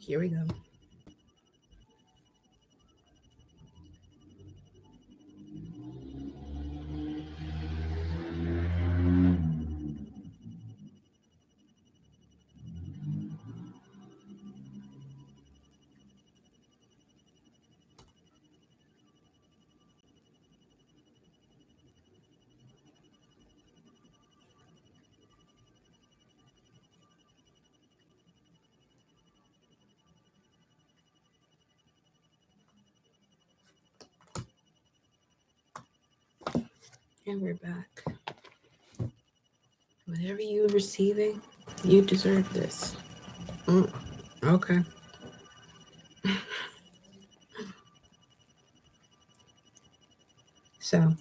Here we go. And we're back. Whatever you're receiving, you deserve this. Okay. So,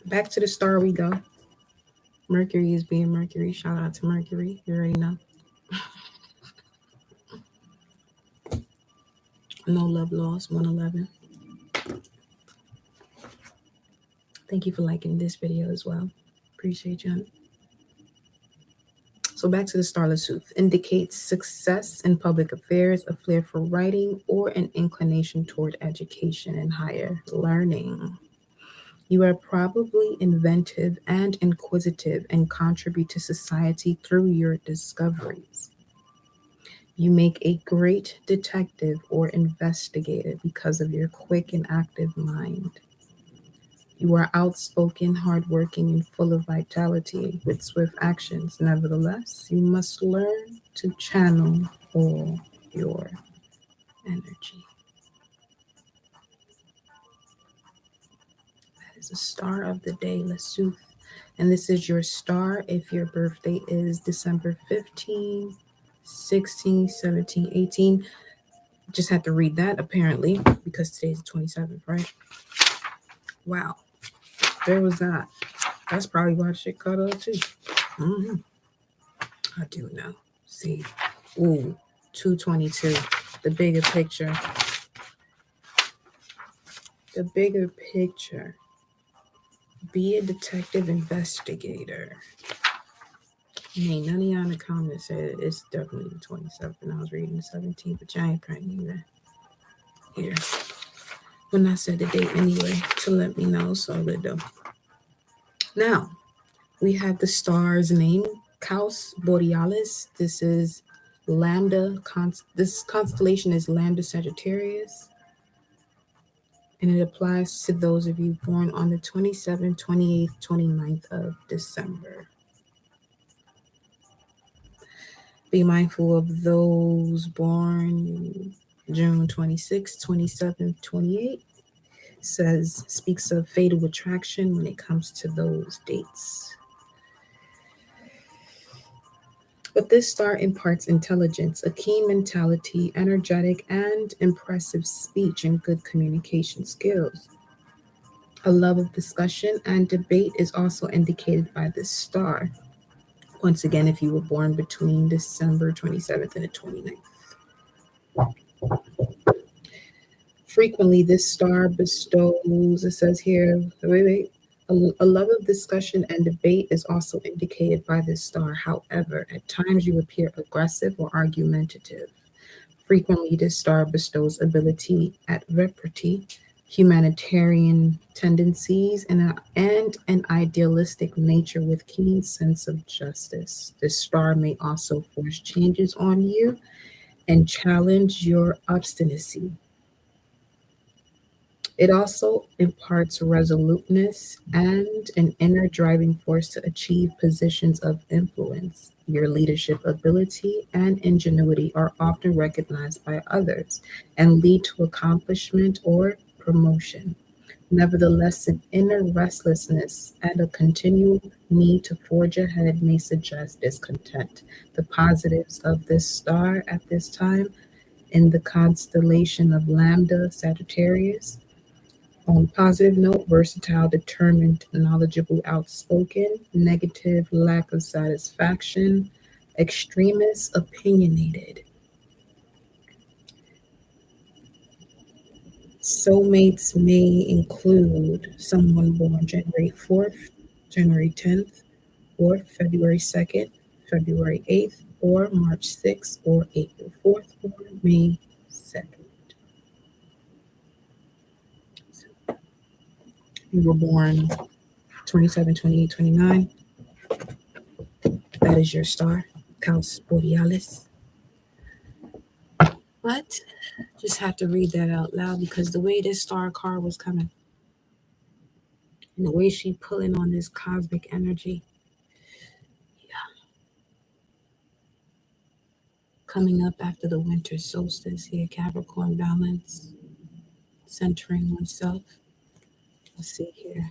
back to the star we go. Mercury is being Mercury. Shout out to Mercury. You already know. No love lost. 111. Thank you for liking this video as well. Appreciate you. So back to the starless youth. Indicates success in public affairs, a flair for writing, or an inclination toward education and higher learning. You are probably inventive and inquisitive and contribute to society through your discoveries. You make a great detective or investigator because of your quick and active mind. You are outspoken, hardworking, and full of vitality with swift actions. Nevertheless, you must learn to channel all your energy. That is the star of the day, Lasuf. And this is your star if your birthday is December 15, 16, 17, 18. Just had to read that apparently because today's the 27th, right? Wow. There was that. That's probably why shit cut up too. I do know. See. Ooh, 222. The bigger picture. The bigger picture. Be a detective investigator. Ain't none of y'all in the comments said it's definitely the 27th, and I was reading the 17th, but y'all ain't putting either here. When I said the date anyway, to let me know, so good though. Now, we have the star's name, Caus Borealis. This is Lambda. This constellation is Lambda Sagittarius. And it applies to those of you born on the 27th, 28th, 29th of December. Be mindful of those born June 26th, 27th, 28th. Speaks of fatal attraction when it comes to those dates. But this star imparts intelligence, a keen mentality, energetic and impressive speech, and good communication skills. A love of discussion and debate is also indicated by this star. Once again, if you were born between December 27th and the 29th. Frequently, this star bestows, it says here, a love of discussion and debate is also indicated by this star. However, at times you appear aggressive or argumentative. Frequently, this star bestows ability at repartee, humanitarian tendencies, and an idealistic nature with keen sense of justice. This star may also force changes on you and challenge your obstinacy. It also imparts resoluteness and an inner driving force to achieve positions of influence. Your leadership ability and ingenuity are often recognized by others and lead to accomplishment or promotion. Nevertheless, an inner restlessness and a continual need to forge ahead may suggest discontent. The positives of this star at this time in the constellation of Lambda Sagittarius. On a positive note, versatile, determined, knowledgeable, outspoken. Negative, lack of satisfaction. Extremist, opinionated. Soulmates may include someone born January 4th, January 10th, or February 2nd, February 8th, or March 6th or April 4th or May 2nd. You were born 27, 28, 29. That is your star, Caus Borealis. But just had to read that out loud because the way this star card was coming and the way she pulling on this cosmic energy, coming up after the winter solstice here, Capricorn balance, centering oneself. Let's see here.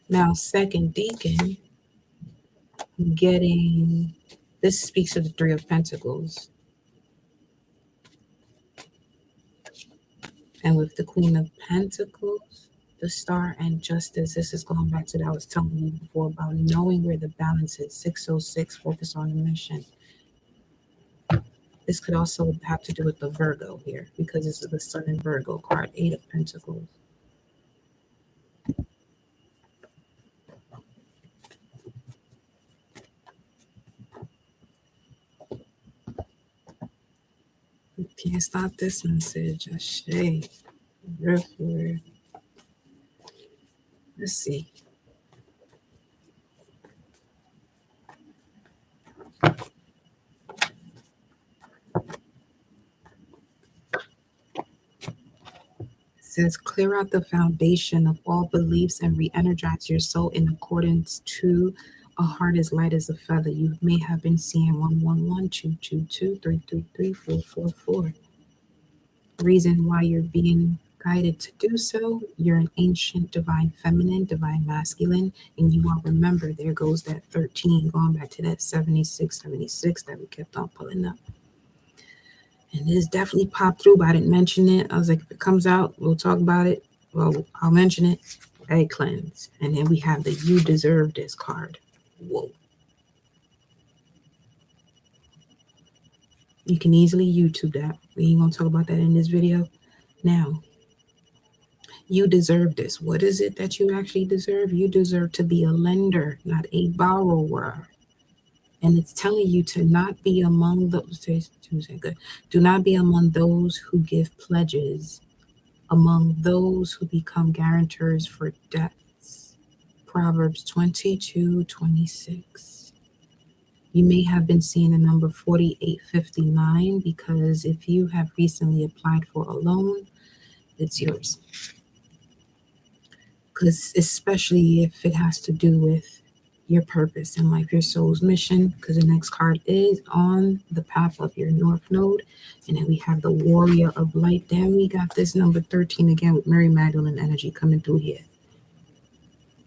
Now, second deacon, getting, this speaks of the Three of Pentacles. And with the Queen of Pentacles, the Star and Justice, this is going back to that I was telling you before about knowing where the balance is. 606, focus on the mission. This could also have to do with the Virgo here because this is the Sun and Virgo card, 8 of Pentacles. You can't stop this message. Ashe. Real. Let's see. Says clear out the foundation of all beliefs and re-energize your soul in accordance to a heart as light as a feather. You may have been seeing 111, 222, 333, 444. Reason why you're being guided to do so, you're an ancient divine feminine, divine masculine, and you all remember there goes that 13, going back to that 76 that we kept on pulling up. And this definitely popped through, but I didn't mention it. I was like, if it comes out, we'll talk about it. Well, I'll mention it. Egg cleanse. And then we have the You Deserve This card. Whoa. You can easily YouTube that. We ain't going to talk about that in this video. Now, you deserve this. What is it that you actually deserve? You deserve to be a lender, not a borrower. And it's telling you to not be among those, do not be among those who give pledges, among those who become guarantors for debts. Proverbs 22:26. You may have been seeing the number 4859 because if you have recently applied for a loan, it's yours. Because especially if it has to do with your purpose in life, your soul's mission, because the next card is on the path of your North Node. And then we have the Warrior of Light. Then we got this number 13 again with Mary Magdalene energy coming through here.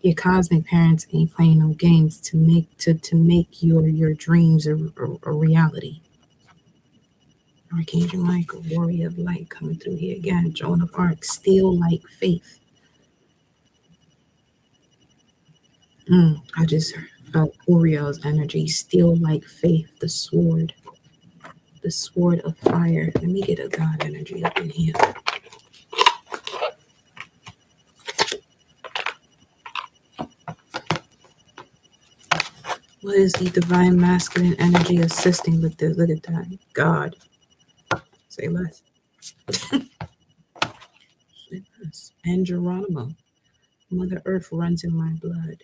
Your cosmic parents ain't playing no games to make your dreams a reality. Archangel Michael, Warrior of Light coming through here again. Joan of Arc, still like faith. I just felt Uriel's energy, still like faith, the sword of fire. Let me get a God energy up in here. What is the divine masculine energy assisting with this? Look at that. God. Say less. Say less. And Geronimo. Mother Earth runs in my blood.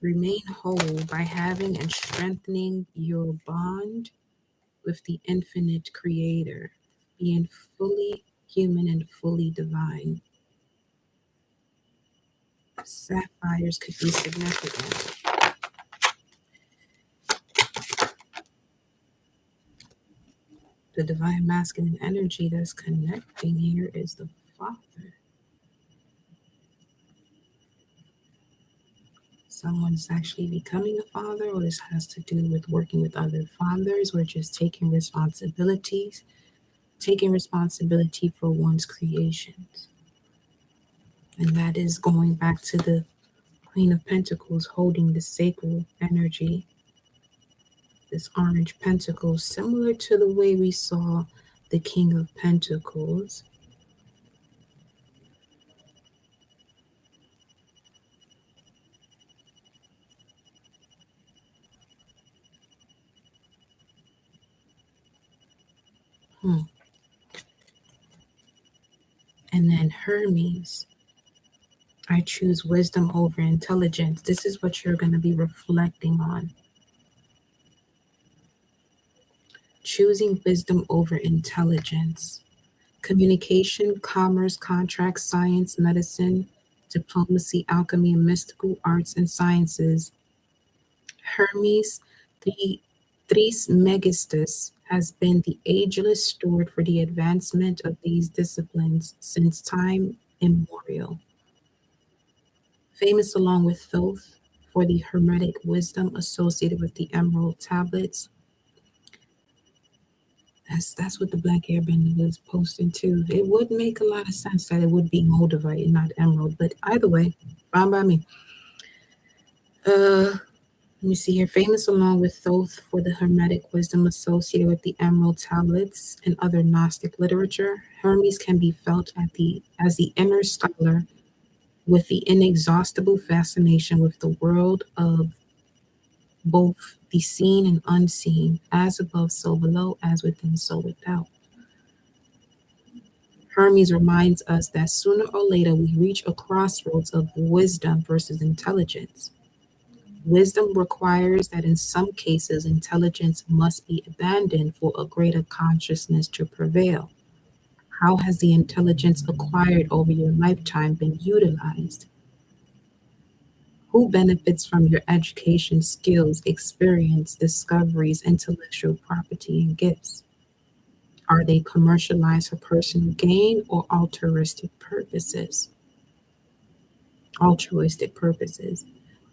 Remain whole by having and strengthening your bond with the infinite creator, being fully human and fully divine. Sapphires could be significant. The divine masculine energy that's connecting here is the Father. Someone's actually becoming a father, or this has to do with working with other fathers, or just taking responsibility for one's creations. And that is going back to the Queen of Pentacles holding the sacral energy, this orange pentacle, similar to the way we saw the King of Pentacles. Hmm. And then Hermes. I choose wisdom over intelligence. This is what you're going to be reflecting on. Choosing wisdom over intelligence. Communication, commerce, contracts, science, medicine, diplomacy, alchemy, and mystical arts and sciences. Hermes the Trismegistus has been the ageless steward for the advancement of these disciplines since time immemorial. Famous along with Thoth for the hermetic wisdom associated with the emerald tablets. That's what the Black Airbender was posting too. It would make a lot of sense that it would be moldavite and not emerald, but either way, fine by me. Let me see here. Famous along with Thoth for the hermetic wisdom associated with the emerald tablets and other Gnostic literature, Hermes can be felt as the inner scholar with the inexhaustible fascination with the world of both the seen and unseen, as above, so below, as within, so without. Hermes reminds us that sooner or later we reach a crossroads of wisdom versus intelligence. Wisdom requires that in some cases intelligence must be abandoned for a greater consciousness to prevail. How has the intelligence acquired over your lifetime been utilized? Who benefits from your education, skills, experience, discoveries, intellectual property, and gifts? Are they commercialized for personal gain or altruistic purposes? Altruistic purposes.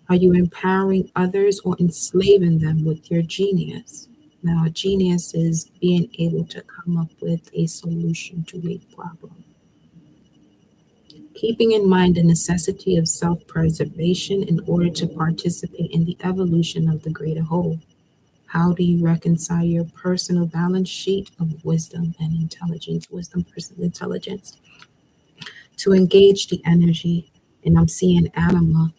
Are you empowering others or enslaving them with your genius? Now, a genius is being able to come up with a solution to a problem. Keeping in mind the necessity of self preservation in order to participate in the evolution of the greater whole. How do you reconcile your personal balance sheet of wisdom and intelligence? Wisdom versus intelligence. To engage the energy, and I'm seeing anima,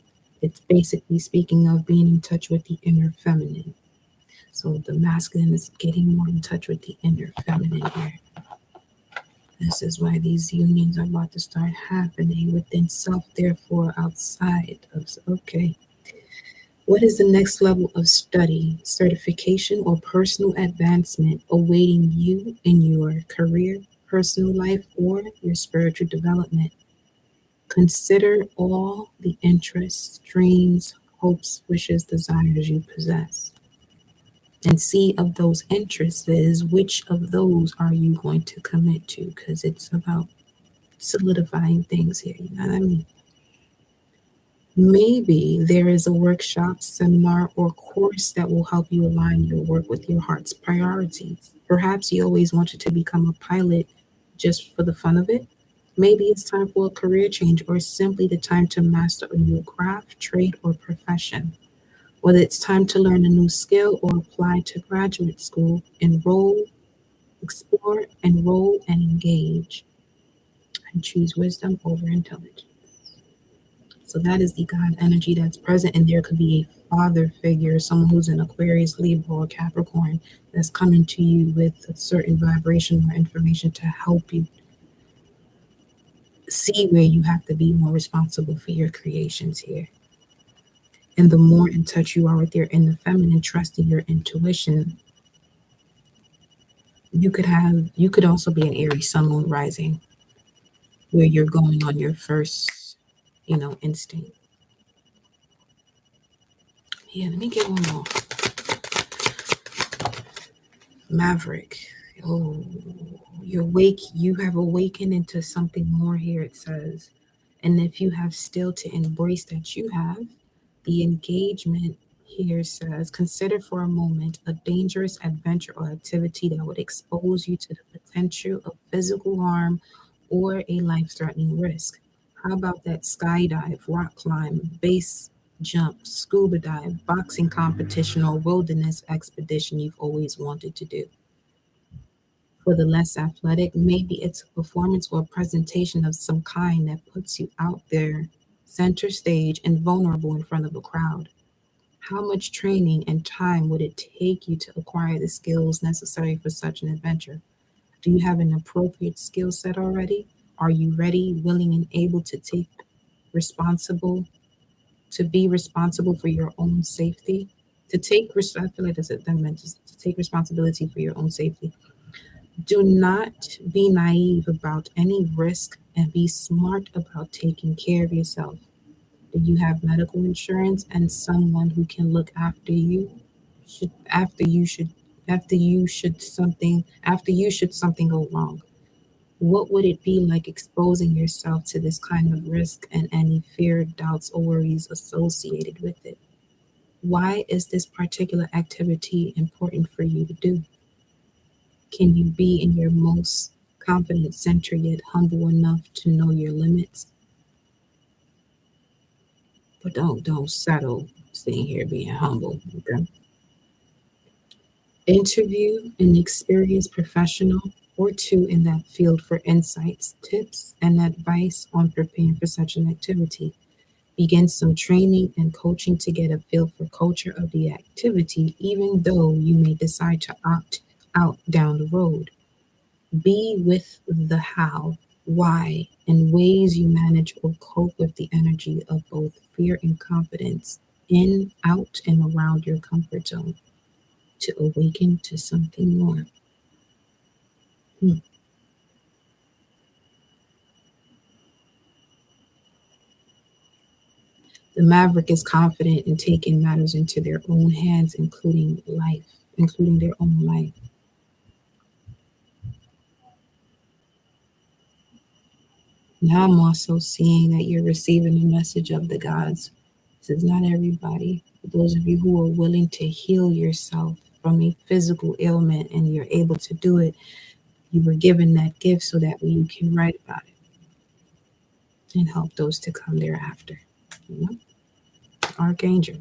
it's basically speaking of being in touch with the inner feminine. So the masculine is getting more in touch with the inner feminine here. This is why these unions are about to start happening within self, therefore outside of. Okay. What is the next level of study, certification, or personal advancement awaiting you in your career, personal life, or your spiritual development? Consider all the interests, dreams, hopes, wishes, desires you possess. And see of those interests is which of those are you going to commit to? Because it's about solidifying things here. You know what I mean? Maybe there is a workshop, seminar, or course that will help you align your work with your heart's priorities. Perhaps you always wanted to become a pilot just for the fun of it. Maybe it's time for a career change or simply the time to master a new craft, trade, or profession. Whether it's time to learn a new skill or apply to graduate school, enroll, explore, enroll, and engage, and choose wisdom over intelligence. So that is the God energy that's present, and there could be a father figure, someone who's in Aquarius, Libra, or Capricorn that's coming to you with a certain vibration or information to help you see where you have to be more responsible for your creations here. And the more in touch you are with your inner feminine, trusting your intuition, you could also be an Aries sun moon rising where you're going on your first, instinct. Yeah, let me get one more. Maverick. Oh, you have awakened into something more here, it says. And if you have still to embrace that you have, the engagement here says, consider for a moment a dangerous adventure or activity that would expose you to the potential of physical harm or a life threatening risk. How about that skydive, rock climb, base jump, scuba dive, boxing competition, or wilderness expedition you've always wanted to do. For the less athletic, maybe it's a performance or a presentation of some kind that puts you out there, center stage, and vulnerable in front of a crowd. How much training and time would it take you to acquire the skills necessary for such an adventure? Do you have an appropriate skill set already? Are you ready, willing, and able to responsible be responsible for your own safety? I feel like that meant to take responsibility for your own safety. Do not be naive about any risk and be smart about taking care of yourself. Do you have medical insurance and someone who can look after you? Should after you should something go wrong? What would it be like exposing yourself to this kind of risk and any fear, doubts, or worries associated with it? Why is this particular activity important for you to do? Can you be in your most confident center yet humble enough to know your limits? But don't settle sitting here being humble. Okay? Interview an experienced professional or two in that field for insights, tips, and advice on preparing for such an activity. Begin some training and coaching to get a feel for culture of the activity, even though you may decide to opt out down the road. Be with the how, why, and ways you manage or cope with the energy of both fear and confidence in, out, and around your comfort zone to awaken to something more. Hmm. The maverick is confident in taking matters into their own hands, including their own life. Now I'm also seeing that you're receiving the message of the gods. This is not everybody. For those of you who are willing to heal yourself from a physical ailment and you're able to do it, you were given that gift so that way you can write about it and help those to come thereafter. You know? Archangel.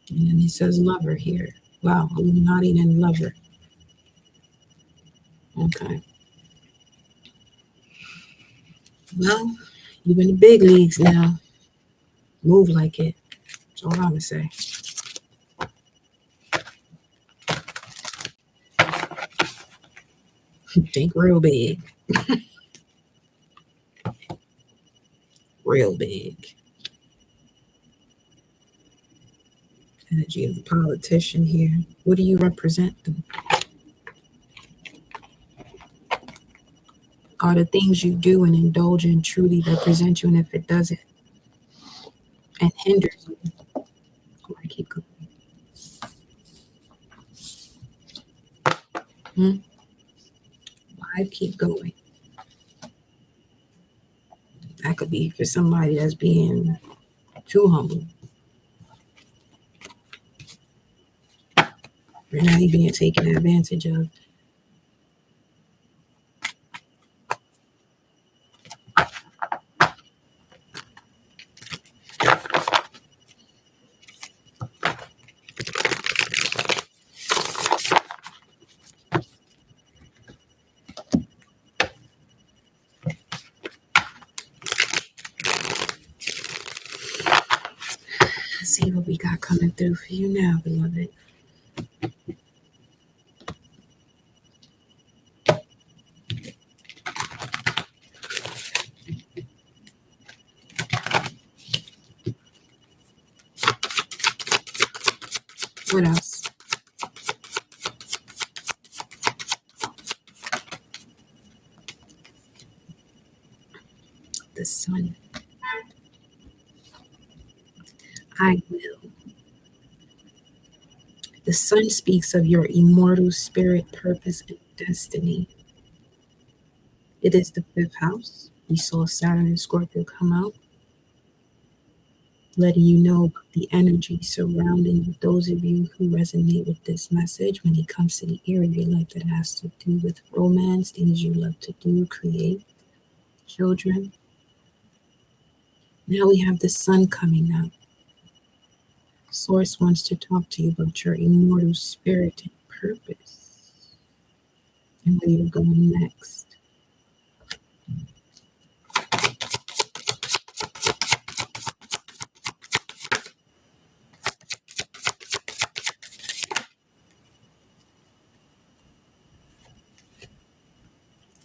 And then he says lover here. Wow, Illuminati and lover. Okay. Well, you're in the big leagues now. Move like it. That's all I'm gonna say. Think real big. Real big. Energy of the politician here. What do you represent them? Are the things you do and indulge in truly represent you? And if it doesn't and hinders you, why keep going? Hmm? Why keep going? That could be for somebody that's being too humble. Or now you're being taken advantage of. Let's see what we got coming through for you now, beloved. What else? The sun. I will. The sun speaks of your immortal spirit, purpose, and destiny. It is the fifth house. We saw Saturn and Scorpio come out, letting you know about the energy surrounding those of you who resonate with this message when it comes to the area of your life that has to do with romance, things you love to do, create, children. Now we have the sun coming up. Source wants to talk to you about your immortal spirit and purpose and where you're going next.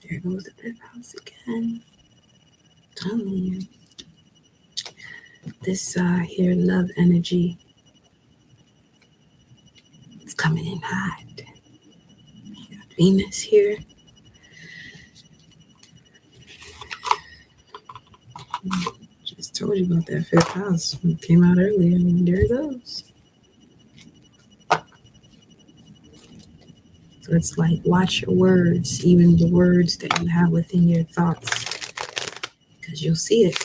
There goes the fifth house again. Telling you. This here love energy is coming in hot. You got Venus here. Just told you about that fifth house. It came out earlier. And there it goes. So it's like, watch your words, even the words that you have within your thoughts, because you'll see it.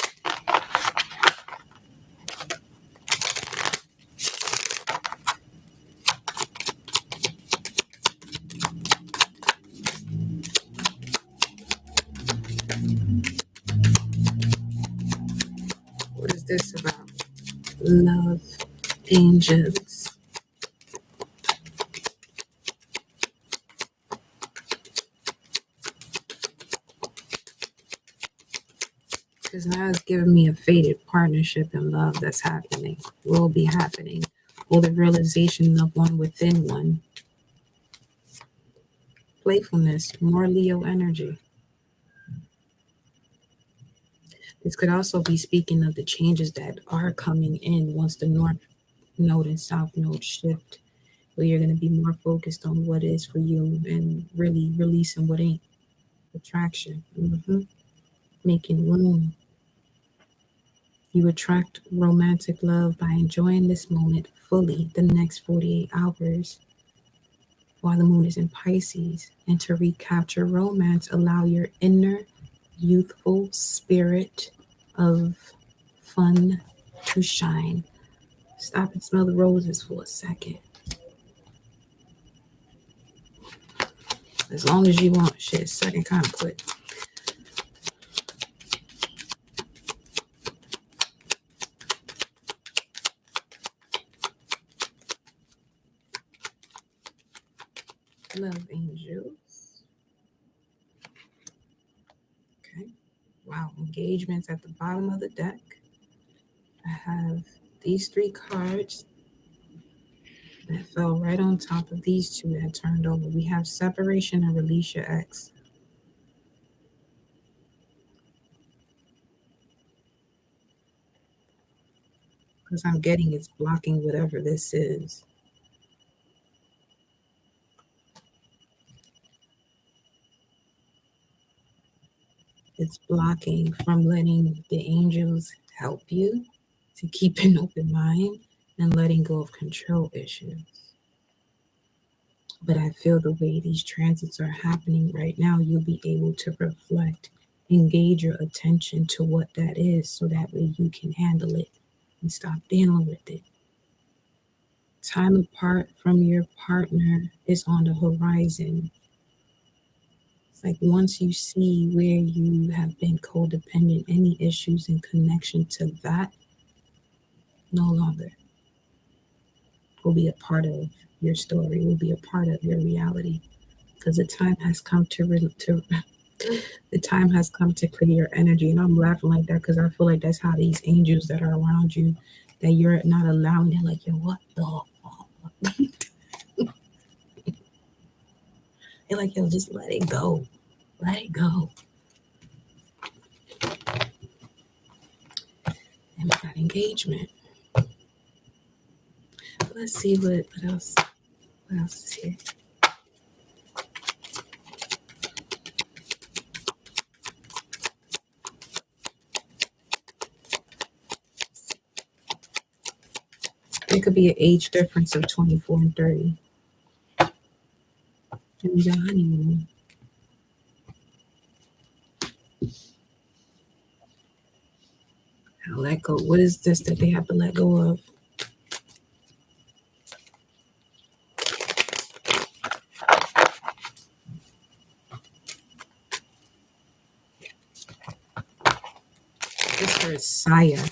What is this about? Love angels. Because now it's giving me a fated partnership and love that's happening, will be happening, or the realization of one within one. Playfulness, more Leo energy. This could also be speaking of the changes that are coming in once the North Node and South Node shift, where you're going to be more focused on what is for you and really releasing what ain't. Attraction. Making room. You attract romantic love by enjoying this moment fully the next 48 hours while the moon is in Pisces. And to recapture romance, allow your inner youthful spirit of fun to shine. Stop and smell the roses for a second. As long as you want. Shit, second kind of quick. Love angels. Okay. Wow. Engagements at the bottom of the deck. I have these three cards that fell right on top of these two that turned over. We have separation and release your ex. Because I'm getting it's blocking whatever this is. It's blocking from letting the angels help you to keep an open mind and letting go of control issues. But I feel the way these transits are happening right now, you'll be able to reflect, engage your attention to what that is so that way you can handle it and stop dealing with it. Time apart from your partner is on the horizon. It's like once you see where you have been codependent, any issues in connection to that no longer will be a part of your story, will be a part of your reality. Because the time has come the time has come to clear your energy. And I'm laughing like that because I feel like that's how these angels that are around you, that you're not allowing, they're like, yo, what the fuck? They're like, yo, just let it go. Let it go. And we got engagement. Let's see what else. What else is here? There could be an age difference of 24 and 30. And we got honeymoon. I'll let go. What is this that they have to let go of? Just heard sire.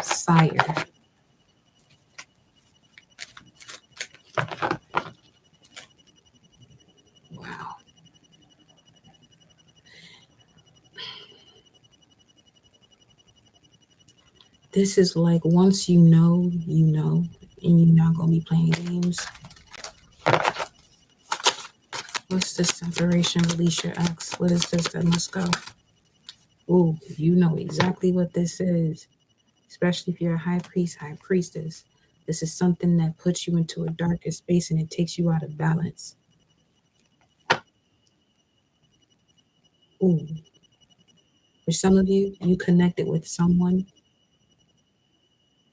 Sire. Wow. This is like once you know, and you're not gonna be playing games. What's this separation? Release your ex. What is this that must go? Ooh, you know exactly what this is. Especially if you're a high priest, high priestess. This is something that puts you into a darker space and it takes you out of balance. Ooh, for some of you, you connected with someone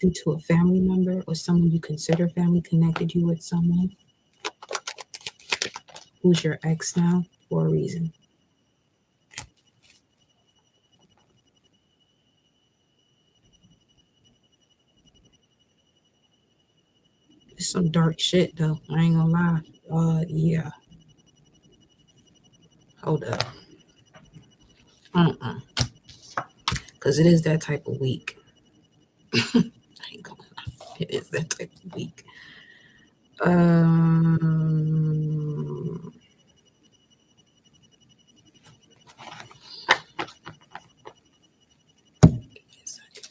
due to a family member or someone you consider family connected you with someone who's your ex now for a reason. It's some dark shit though. I ain't gonna lie. Yeah. Hold up. Cause it is that type of week. I ain't gonna lie. It is that type of week. Um. Give me a second.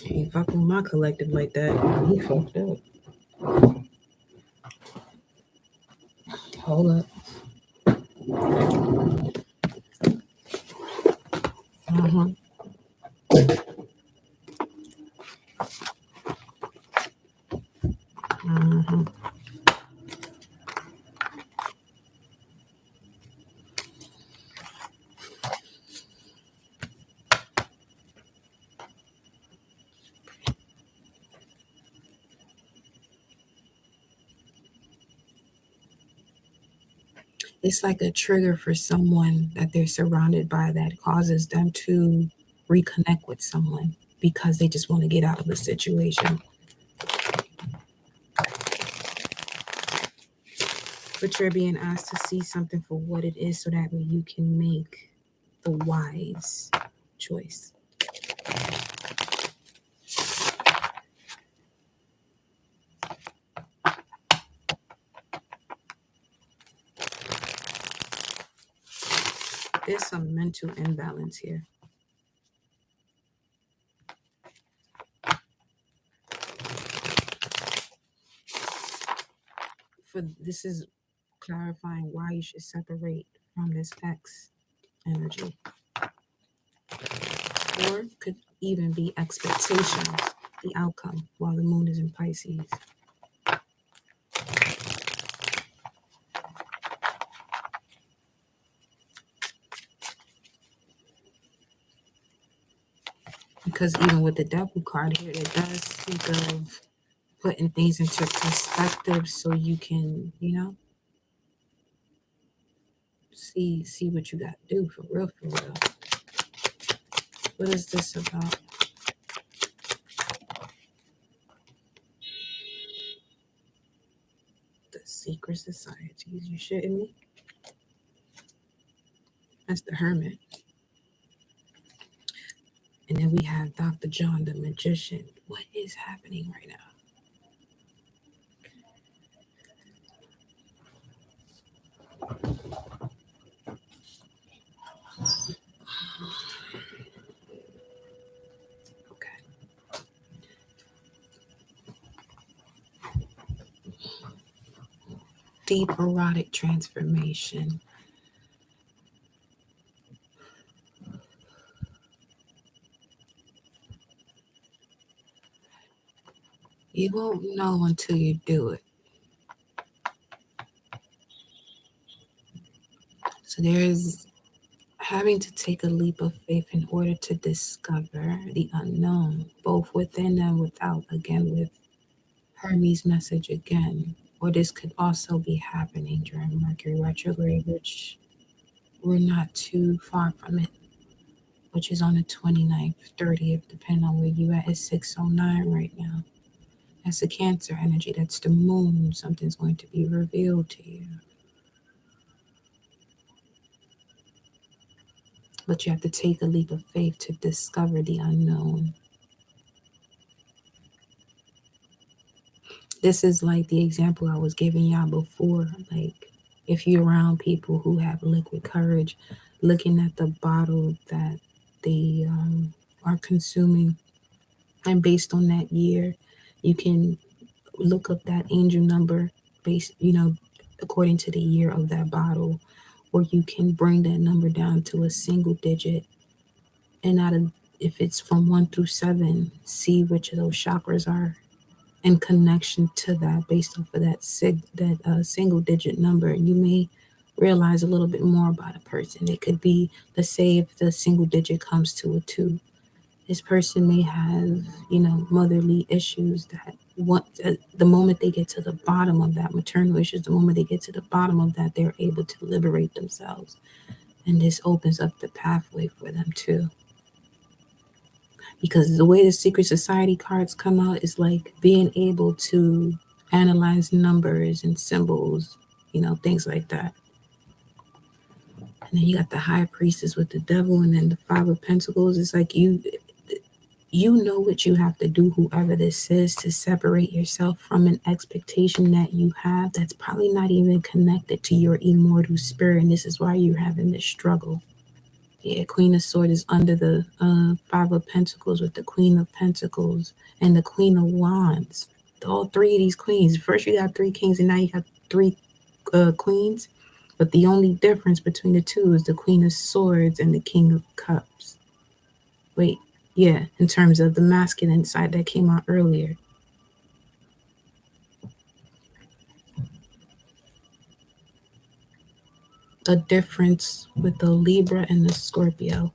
I ain't fucking with my collective like that. He fucked up. Hold up. Uh-huh. Uh-huh. It's like a trigger for someone that they're surrounded by that causes them to reconnect with someone because they just want to get out of the situation. But you're being asked to see something for what it is so that way you can make the wise choice. There's some mental imbalance here. For this is clarifying why you should separate from this X energy. Or could even be expectations, the outcome, while the moon is in Pisces. Because even with the devil card here, it does speak of putting things into perspective so you can, see what you got to do for real, for real. What is this about? The secret societies. You shitting me? That's the hermit. And then we have Dr. John the magician. What is happening right now? Okay. Deep erotic transformation. You won't know until you do it. So there's having to take a leap of faith in order to discover the unknown, both within and without, again, with Hermes' message again. Or this could also be happening during Mercury retrograde, which we're not too far from it, which is on the 29th, 30th, depending on where you at. It's 6:09 right now. That's the Cancer energy. That's the moon. Something's going to be revealed to you. But you have to take a leap of faith to discover the unknown. This is like the example I was giving y'all before. Like, if you're around people who have liquid courage, looking at the bottle that they are consuming, and based on that year, you can look up that angel number based, according to the year of that bottle, or you can bring that number down to a single digit, and out of, if it's from 1 through 7, see which of those chakras are in connection to that based off of that single digit number. And you may realize a little bit more about a person. It could be, let's say, if the single digit comes to a 2, this person may have, motherly issues that the moment they get to the bottom of that, maternal issues, the moment they get to the bottom of that, they're able to liberate themselves. And this opens up the pathway for them too. Because the way the Secret Society cards come out is like being able to analyze numbers and symbols, things like that. And then you got the High Priestess with the devil, and then the Five of Pentacles. It's like you know what you have to do, whoever this is, to separate yourself from an expectation that you have that's probably not even connected to your immortal spirit. And this is why you're having this struggle. Yeah, Queen of Swords is under the Five of Pentacles with the Queen of Pentacles and the Queen of Wands. All three of these queens. First you got 3 kings, and now you got 3 queens. But the only difference between the two is the Queen of Swords and the King of Cups. Wait, yeah, in terms of the masculine side that came out earlier. A difference with the Libra and the Scorpio.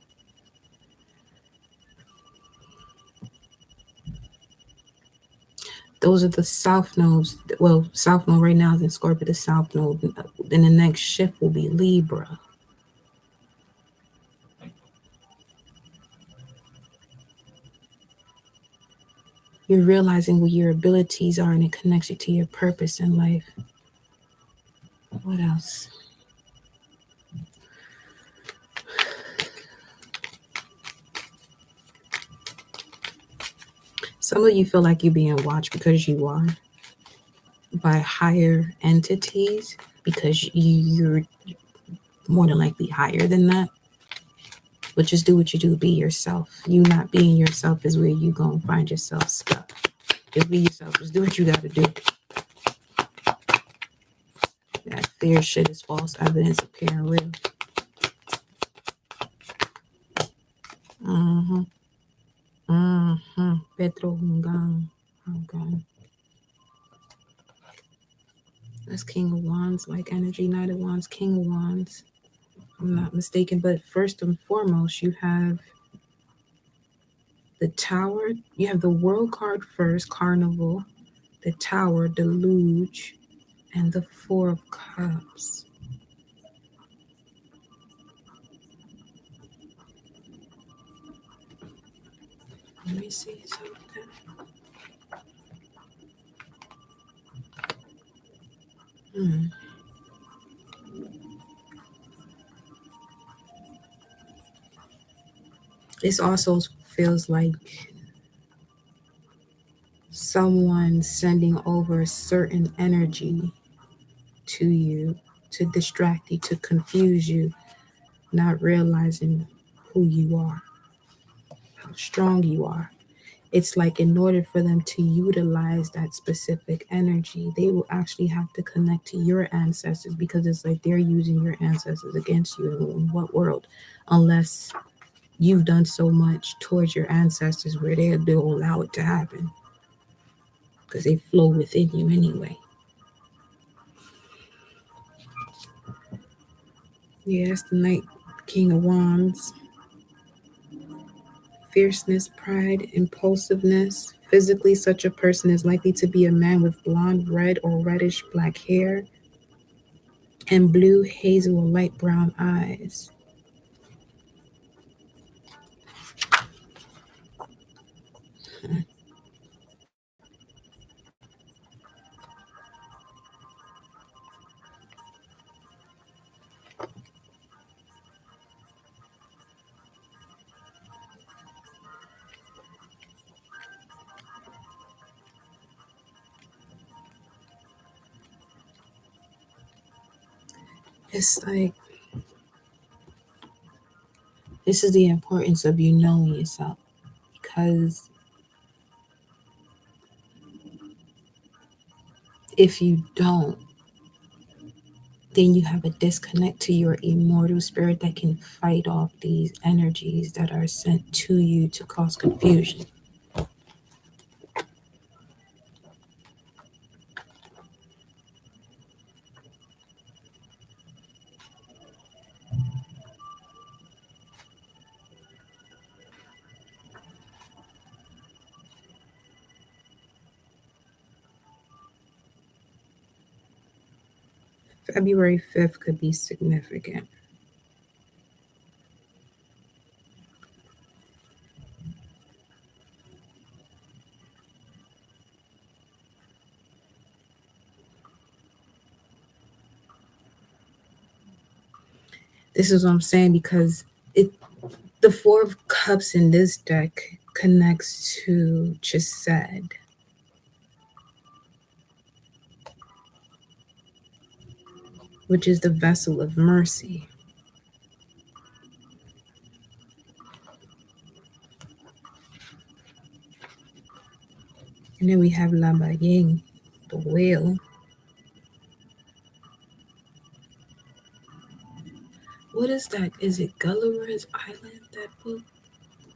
Those are the south nodes. Well, south node right now is in Scorpio, the south node. Then the next shift will be Libra. You're realizing what your abilities are, and it connects you to your purpose in life. What else? Some of you feel like you're being watched, because you are, by higher entities, because you're more than likely higher than that. But just do what you do. Be yourself. You not being yourself is where you gonna find yourself stuck. Just be yourself. Just do what you gotta do. That fear shit is false evidence appearing real. Petro Hungan. That's King of Wands, like energy, Knight of Wands, King of Wands. I'm not mistaken. But first and foremost, you have the Tower. You have the World card first, Carnival, the Tower, Deluge, and the Four of Cups. Let me see something. This also feels like someone sending over a certain energy to you to distract you, to confuse you, not realizing who you are, how strong you are. It's like, in order for them to utilize that specific energy, they will actually have to connect to your ancestors, because it's like they're using your ancestors against you. In what world? Unless you've done so much towards your ancestors where they'll allow it to happen, because they flow within you anyway. Yeah, that's the Knight, King of Wands. Fierceness, pride, impulsiveness. Physically, such a person is likely to be a man with blonde, red, or reddish black hair, and blue, hazel, or light brown eyes. It's like this is the importance of you knowing yourself, because if you don't, then you have a disconnect to your immortal spirit that can fight off these energies that are sent to you to cause confusion. February 5th could be significant. This is what I'm saying, because it the Four of Cups in this deck connects to Chesed, which is the vessel of mercy. And then we have Laba Ying, the whale. What is that? Is it Gulliver's Island, that book?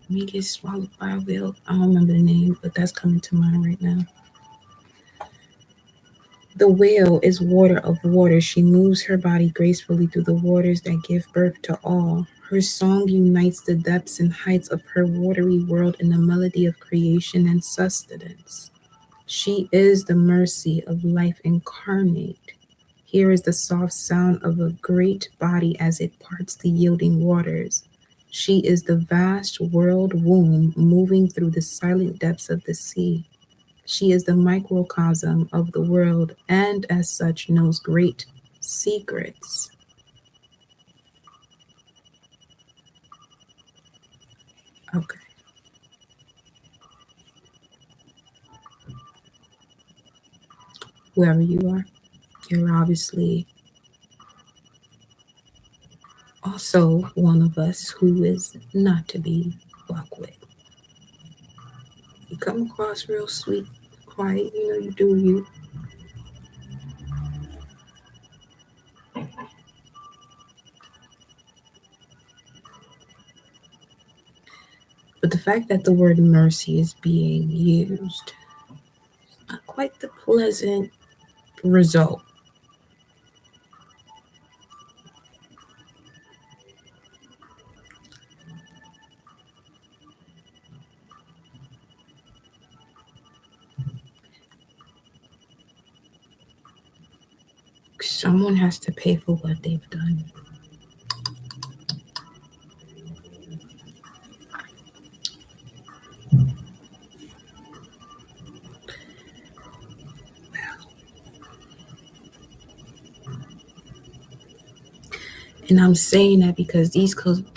Me get swallowed by a whale. I don't remember the name, but that's coming to mind right now. The whale is water of water. She moves her body gracefully through the waters that give birth to all. Her song unites the depths and heights of her watery world in the melody of creation and sustenance. She is the mercy of life incarnate. Here is the soft sound of a great body as it parts the yielding waters. She is the vast world womb moving through the silent depths of the sea. She is the microcosm of the world and, as such, knows great secrets. Okay, whoever you are, you're obviously also one of us who is not to be fucked with. You come across real sweet, quiet, you do you. But the fact that the word mercy is being used, not quite the pleasant result. Someone has to pay for what they've done. And I'm saying that because this could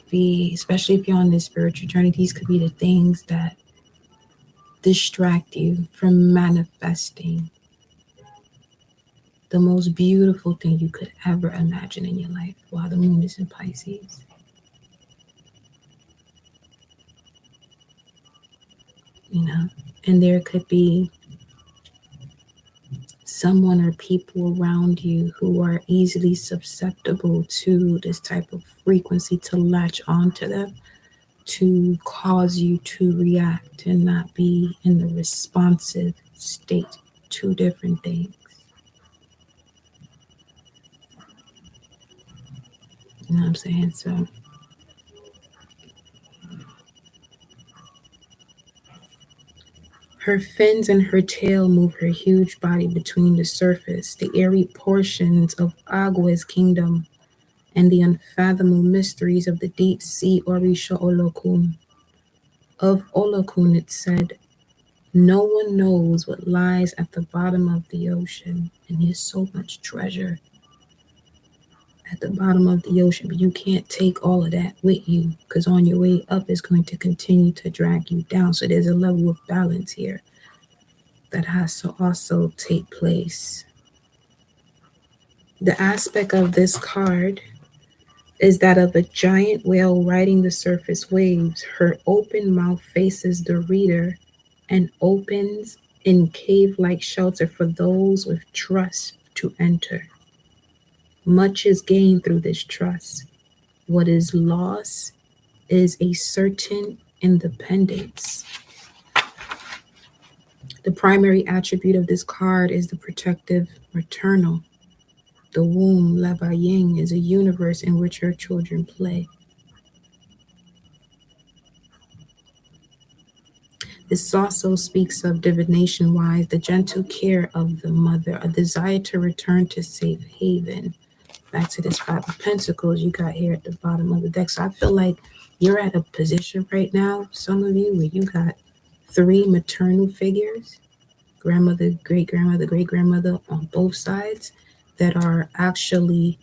be, especially if you're on this spiritual journey, these could be the things that distract you from manifesting the most beautiful thing you could ever imagine in your life while the moon is in Pisces. And there could be someone or people around you who are easily susceptible to this type of frequency to latch onto them, to cause you to react and not be in the responsive state. Two different things. You know what I'm saying? So her fins and her tail move her huge body between the surface, the airy portions of Agua's kingdom, and the unfathomable mysteries of the deep sea Orisha Olokun. Of Olokun it said, no one knows what lies at the bottom of the ocean, and there's so much treasure at the bottom of the ocean, but you can't take all of that with you, because on your way up is going to continue to drag you down. So there's a level of balance here that has to also take place The aspect of this card is that of a giant whale riding the surface waves. Her open mouth faces the reader and opens in cave like shelter for those with trust to enter. Much is gained through this trust. What is lost is a certain independence. The primary attribute of this card is the protective maternal. The womb, Laba Ying, is a universe in which your children play. This also speaks of divination wise, the gentle care of the mother, a desire to return to safe haven. Back to this Five of Pentacles you got here at the bottom of the deck. So I feel like you're at a position right now, some of you, where you got three maternal figures, grandmother, great grandmother on both sides, that are actually,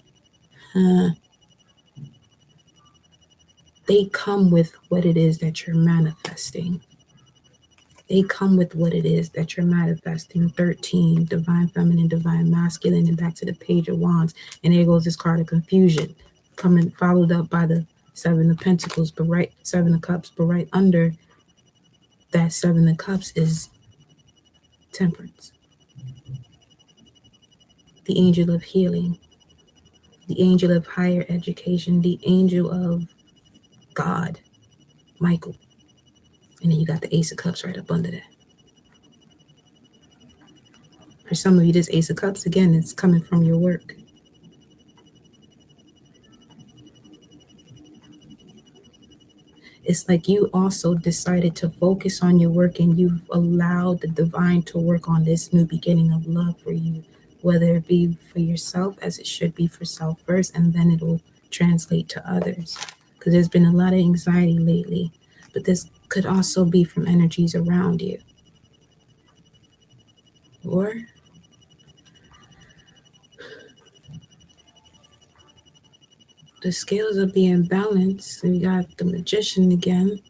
they come with what it is that you're manifesting. They come with what it is that you're manifesting. 13, divine feminine, divine masculine, and back to the Page of Wands. And there goes this card of confusion, coming followed up by the Seven of Pentacles, but right, Seven of Cups, but right under that Seven of Cups is Temperance, the angel of healing, the angel of higher education, the angel of God, Michael. And then you got the Ace of Cups right up under that. For some of you, this Ace of Cups, again, it's coming from your work. It's like you also decided to focus on your work, and you've allowed the divine to work on this new beginning of love for you, whether it be for yourself, as it should be for self first, and then it will translate to others. Because there's been a lot of anxiety lately, but this could also be from energies around you. Or the scales are being balanced. We got the Magician again,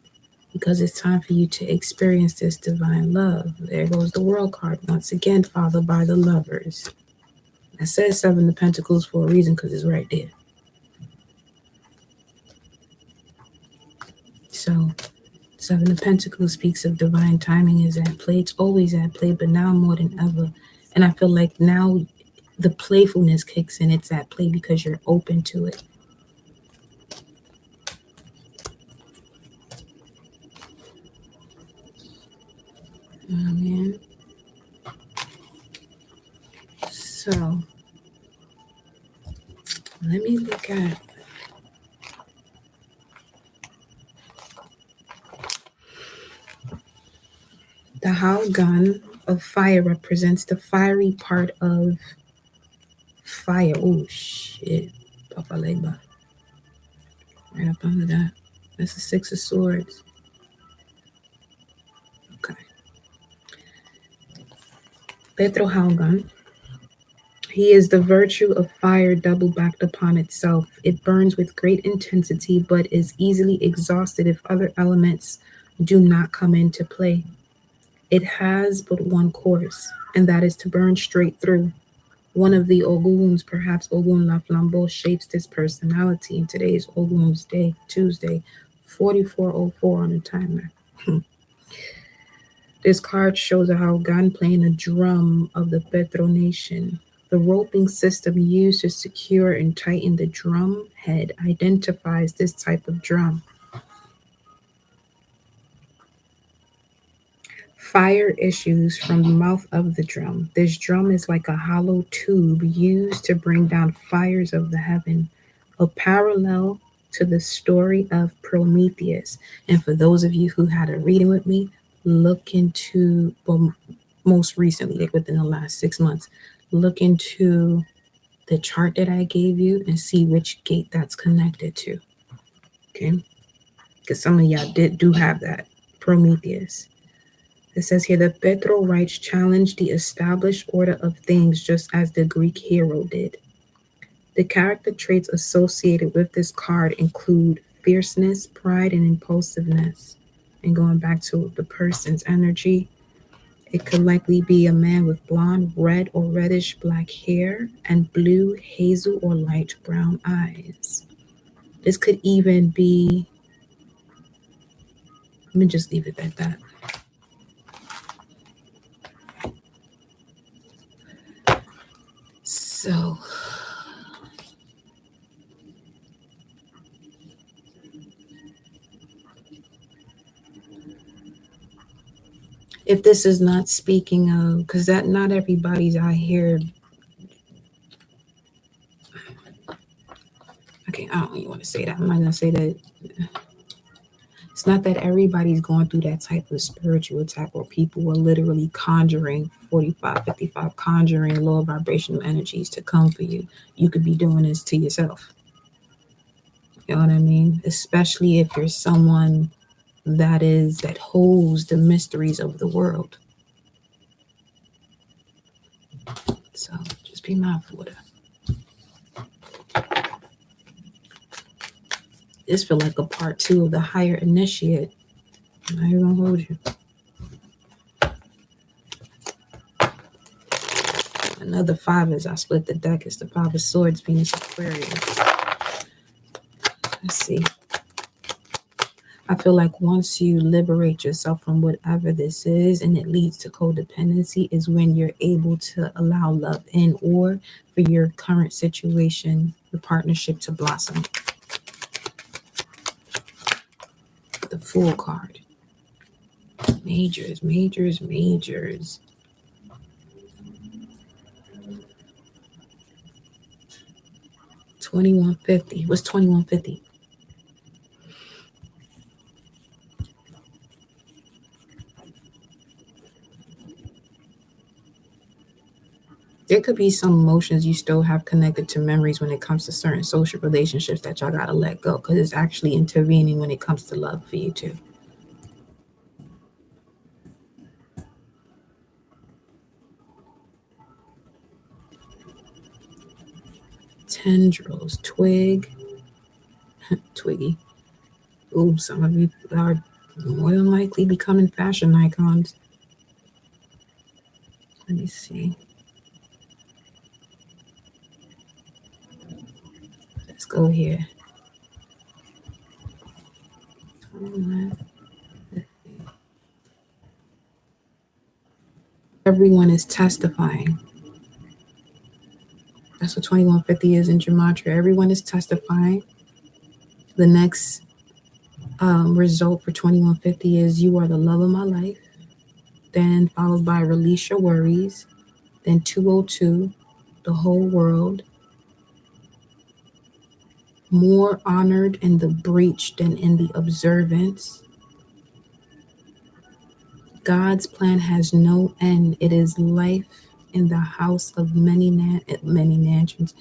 because it's time for you to experience this divine love. There goes the World card once again, followed by the Lovers. I said Seven of Pentacles for a reason, because it's right there. So Seven of Pentacles speaks of divine timing is at play. It's always at play, but now more than ever. And I feel like now the playfulness kicks in. It's at play because you're open to it. Oh, man. So let me look at the How Gun of Fire. Represents the fiery part of fire. Oh shit, Papa Legba. Right up under that. That's the Six of Swords. Okay. Petro Haugan. He is the virtue of fire double backed upon itself. It burns with great intensity, but is easily exhausted if other elements do not come into play. It has but one course, and that is to burn straight through. One of the Oguns, perhaps Ogun La Flambeau, shapes this personality. And today is Ogun's Day, Tuesday, 4404 on the timer. This card shows a Haugan playing a drum of the Petro Nation. The roping system used to secure and tighten the drum head identifies this type of drum. Fire issues from the mouth of the drum. This drum is like a hollow tube used to bring down fires of the heaven, a parallel to the story of Prometheus. And for those of you who had a reading with me, look into, well, most recently, like within the last 6 months, look into the chart that I gave you and see which gate that's connected to. Okay? Because some of y'all do have that. Prometheus. It says here that Petro rights challenged the established order of things just as the Greek hero did. The character traits associated with this card include fierceness, pride, and impulsiveness. And going back to the person's energy, It could likely be a man with blonde, red, or reddish black hair and blue, hazel, or light brown eyes. This could even be, let me just leave it at that. So, if this is not speaking of, because that not everybody's out here. Okay, I don't even want to say that. I'm not gonna say that. It's not that everybody's going through that type of spiritual attack where people are literally conjuring 45, 55, conjuring lower vibrational energies to come for you. You could be doing this to yourself. You know what I mean? Especially if you're someone that holds the mysteries of the world. So just be mindful of that. This feel like a part 2 of the higher initiate. I'm not even gonna hold you. Another 5 as I split the deck is the 5 of Swords, Venus, Aquarius. Let's see. I feel like once you liberate yourself from whatever this is and it leads to codependency is when you're able to allow love in, or for your current situation, your partnership to blossom. The Fool card. Majors, majors, majors. $21.50. What's $21.50? There could be some emotions you still have connected to memories when it comes to certain social relationships that y'all gotta let go, because it's actually intervening when it comes to love for you too. Tendrils, twig, twiggy. Ooh, some of you are more than likely becoming fashion icons. Let me see. Let's go here. Everyone is testifying. That's what 2150 is in Gematria. Everyone is testifying. The next result for 2150 is you are the love of my life. Then followed by release your worries. Then 202, the whole world. More honored in the breach than in the observance. God's plan has no end. It is life in the house of many mansions.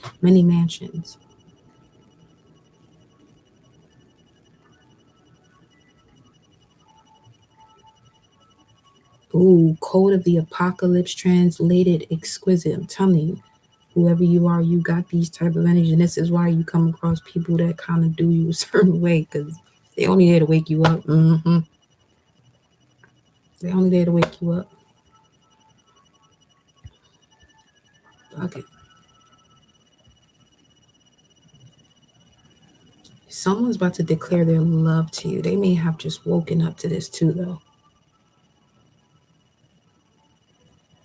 Ooh, Code of the Apocalypse translated exquisite. I'm telling you, whoever you are, you got these type of energy. And this is why you come across people that kind of do you a certain way, because they only there to wake you up. They only there to wake you up. Okay. Someone's about to declare their love to you. They may have just woken up to this too, though.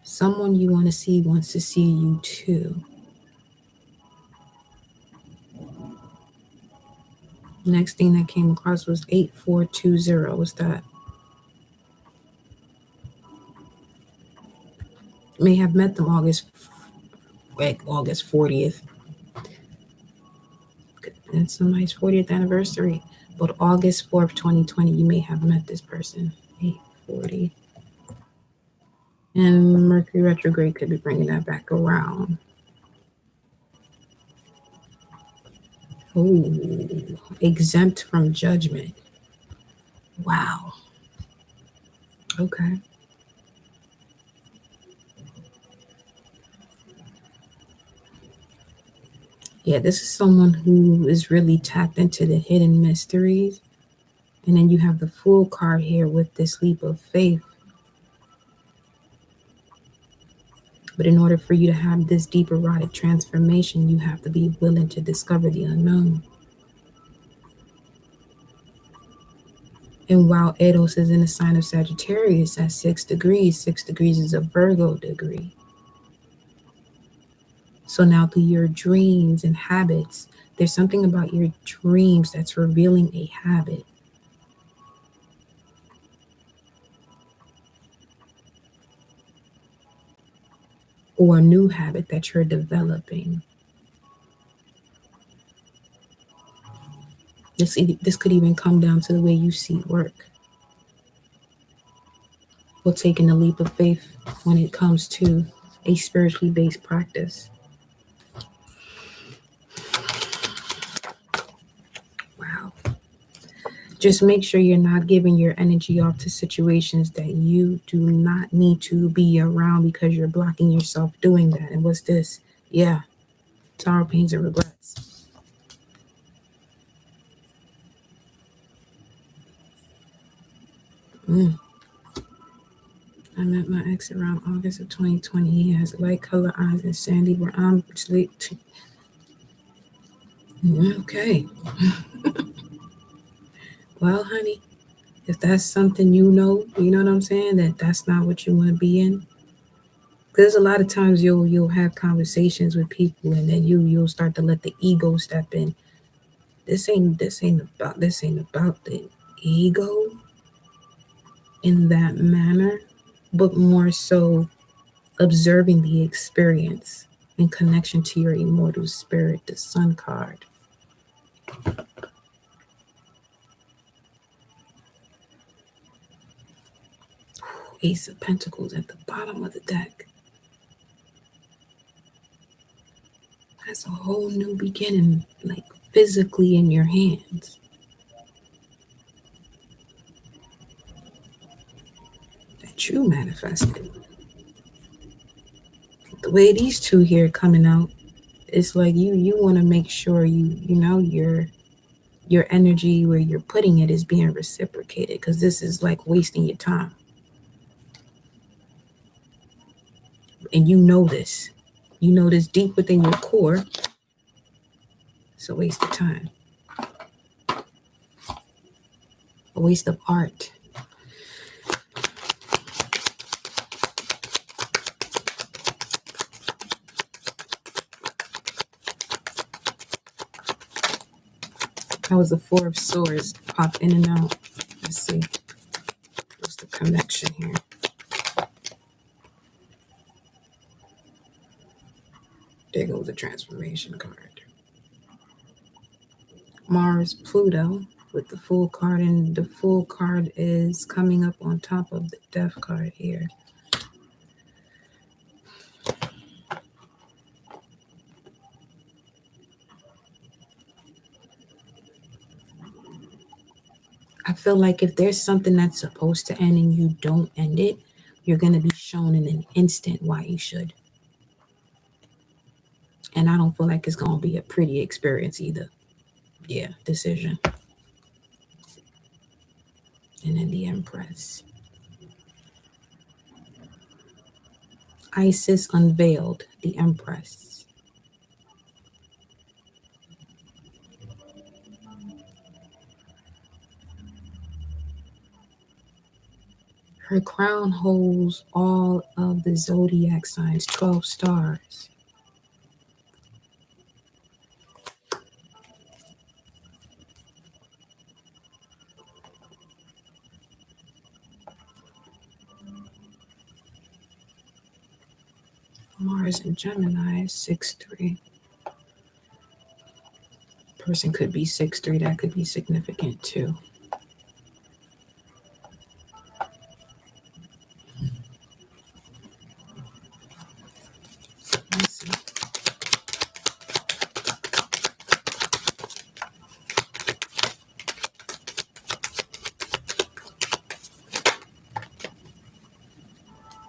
Someone you want to see wants to see you too. Next thing that came across was 8420. What's that? May have met them August 40th. It's somebody's 40th anniversary. But August 4th, 2020, you may have met this person. 840. And Mercury retrograde could be bringing that back around. Oh, exempt from judgment. Wow. Okay. Yeah, this is someone who is really tapped into the hidden mysteries. And then you have the Fool card here with this leap of faith. But in order for you to have this deep erotic transformation, you have to be willing to discover the unknown. And while Eros is in the sign of Sagittarius at 6 degrees, 6 degrees is a Virgo degree. So now through your dreams and habits, there's something about your dreams that's revealing a habit. Or a new habit that you're developing. This could even come down to the way you see work. Or taking a leap of faith when it comes to a spiritually based practice. Wow. Just make sure you're not giving your energy off to situations that you do not need to be around because you're blocking yourself doing that. And what's this? Yeah, sorrow, pains, and regrets. I met my ex around August of 2020. He has light color eyes and sandy brown. Okay. Well, honey, if that's something you know what I'm saying, that that's not what you want to be in. There's a lot of times you'll have conversations with people, and then you'll start to let the ego step in. This ain't about the ego in that manner, but more so observing the experience in connection to your immortal spirit, the Sun card. Ace of Pentacles at the bottom of the deck. That's a whole new beginning, like physically in your hands. That you manifested. The way these two here coming out, it's like you want to make sure your energy where you're putting it is being reciprocated, because this is like wasting your time. And you know this. You know this deep within your core. It's a waste of time. A waste of art. That was the Four of Swords. Pop in and out. Let's see. What's the connection here? There goes the transformation card. Mars, Pluto with the Fool card, and the Fool card is coming up on top of the Death card here. I feel like if there's something that's supposed to end and you don't end it, you're going to be shown in an instant why you should. And I don't feel like it's going to be a pretty experience either. Yeah, decision. And then the Empress. Isis unveiled the Empress. Her crown holds all of the zodiac signs, 12 stars. Mars in Gemini is 6-3. Person could be 6-3. That could be significant too. Let's see.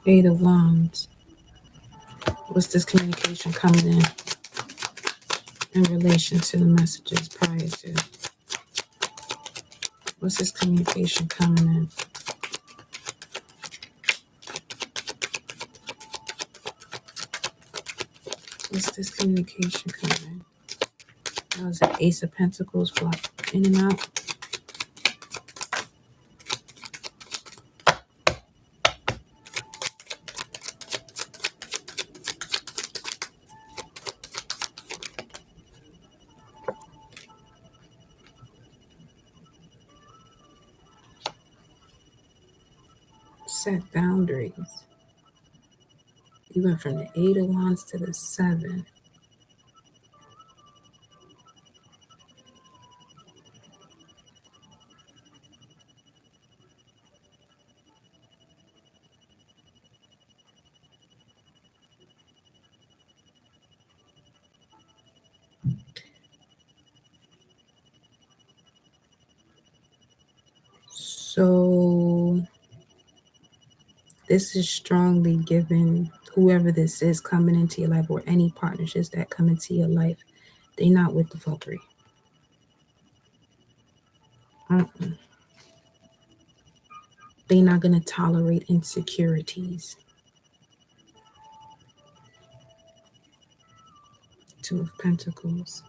Eight of Wands. What's this communication coming in relation to the messages prior to? What's this communication coming in? What's this communication coming in? That was the Ace of Pentacles, flop in and out. Set boundaries. You went from the 8 of Wands to the 7. So this is strongly given whoever this is coming into your life, or any partnerships that come into your life, they not with the fuckery. They not going to tolerate insecurities. 2 of Pentacles.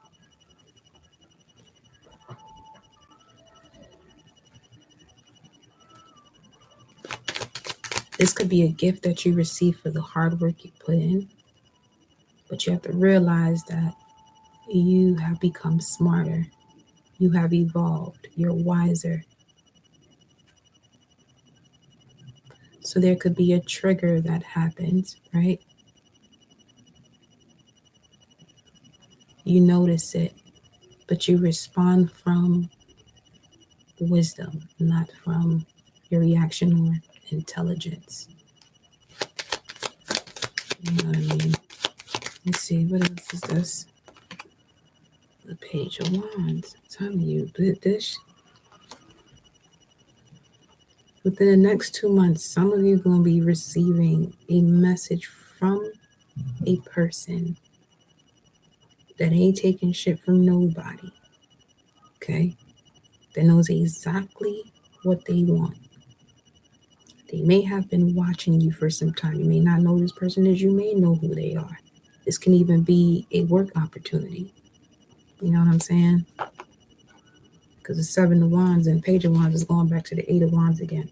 This could be a gift that you receive for the hard work you put in, but you have to realize that you have become smarter. You have evolved. You're wiser. So there could be a trigger that happens, right? You notice it, but you respond from wisdom, not from your reaction or intelligence. You know what I mean? Let's see, what else is this? The Page of Wands. I'm telling you, this within the next 2 months, some of you are going to be receiving a message from a person that ain't taking shit from nobody. Okay? That knows exactly what they want. They may have been watching you for some time. You may not know this person as you may know who they are. This can even be a work opportunity. You know what I'm saying? Because the 7 of Wands and Page of Wands is going back to the 8 of Wands again.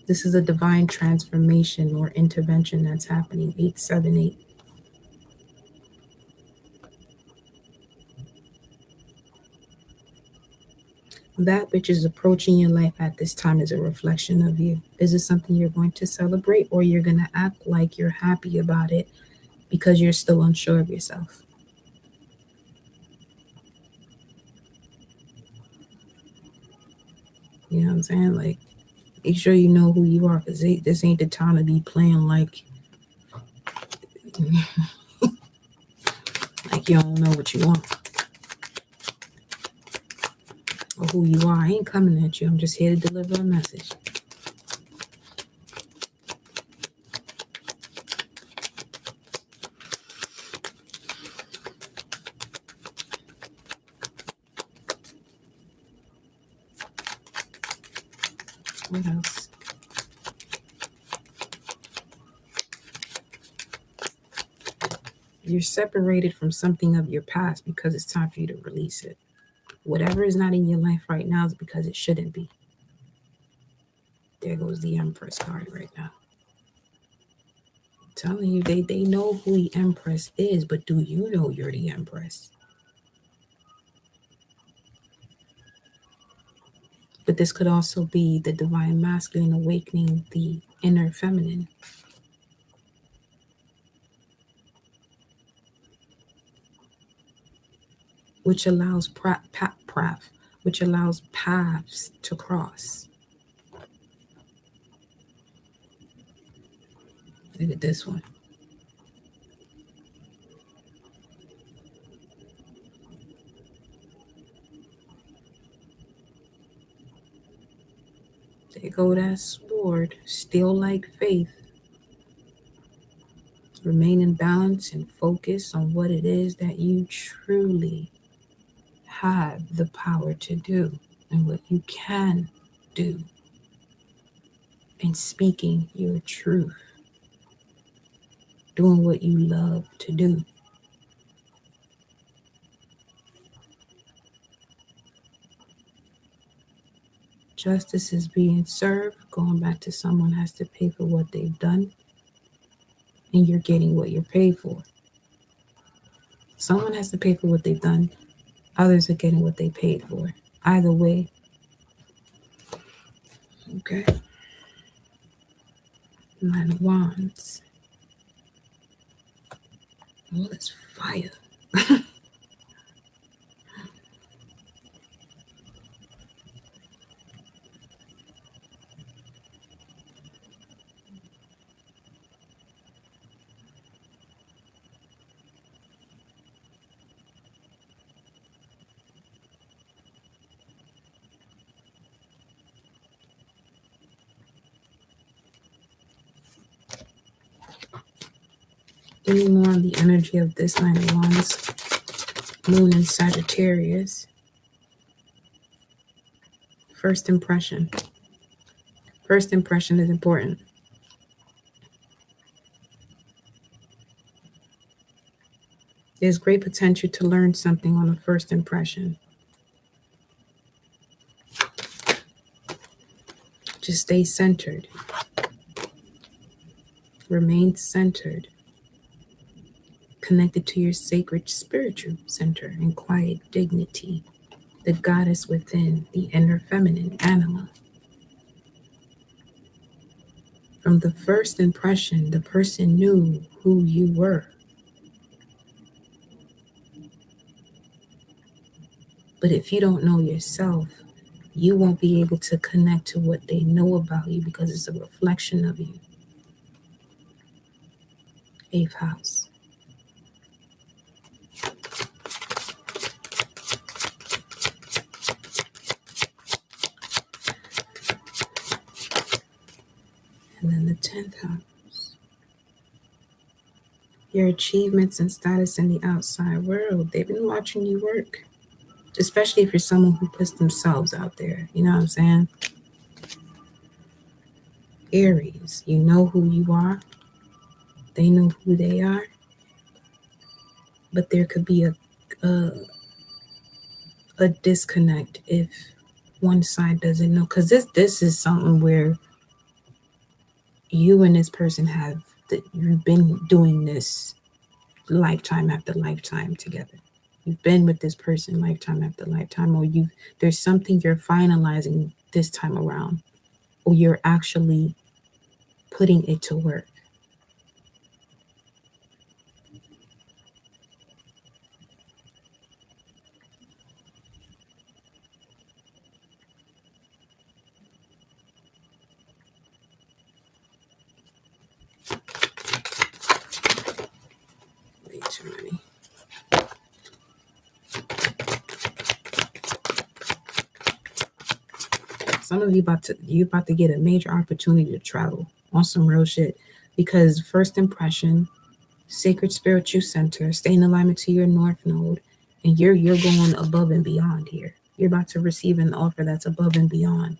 This is a divine transformation or intervention that's happening. 878. That which is approaching your life at this time is a reflection of you. Is it something you're going to celebrate, or you're going to act like you're happy about it because you're still unsure of yourself? You know what I'm saying? Like, make sure you know who you are, because this ain't the time to be playing like like you don't know what you want or who you are. I ain't coming at you. I'm just here to deliver a message. What else? You're separated from something of your past because it's time for you to release it. Whatever is not in your life right now is because it shouldn't be. There goes the Empress card right now. I'm telling you, they know who the Empress is, but do you know you're the Empress? But this could also be the divine masculine awakening the inner feminine. Which allows which allows paths to cross. Look at this one. There go that sword. Still like faith. Remain in balance and focus on what it is that you truly have the power to do and what you can do. And speaking your truth. doing what you love to do. Justice is being served, going back to someone has to pay for what they've done, and you're getting what you're paid for. Someone has to pay for what they've done, others are getting what they paid for. Either way, okay? Nine of Wands. Oh, that's fire. Any more on the energy of this Nine of Wands? Moon in Sagittarius. First impression. First impression is important. There's great potential to learn something on a first impression. Just stay centered. Remain centered. Connected to your sacred spiritual center and quiet dignity. The goddess within, the inner feminine, anima. From the first impression, the person knew who you were. But if you don't know yourself, you won't be able to connect to what they know about you because it's a reflection of you. Eighth house. And then the 10th house. Your achievements and status in the outside world, they've been watching you work. Especially if you're someone who puts themselves out there. You know what I'm saying? Aries, you know who you are. They know who they are. But there could be a disconnect if one side doesn't know. Because this is something where you and this person you've been doing this lifetime after lifetime together. You've been with this person lifetime after lifetime, or there's something you're finalizing this time around, or you're actually putting it to work. Way too many. Some of you about to get a major opportunity to travel on some real shit, because first impression, sacred spiritual center, stay in alignment to your north node, and you're going above and beyond here. You're about to receive an offer that's above and beyond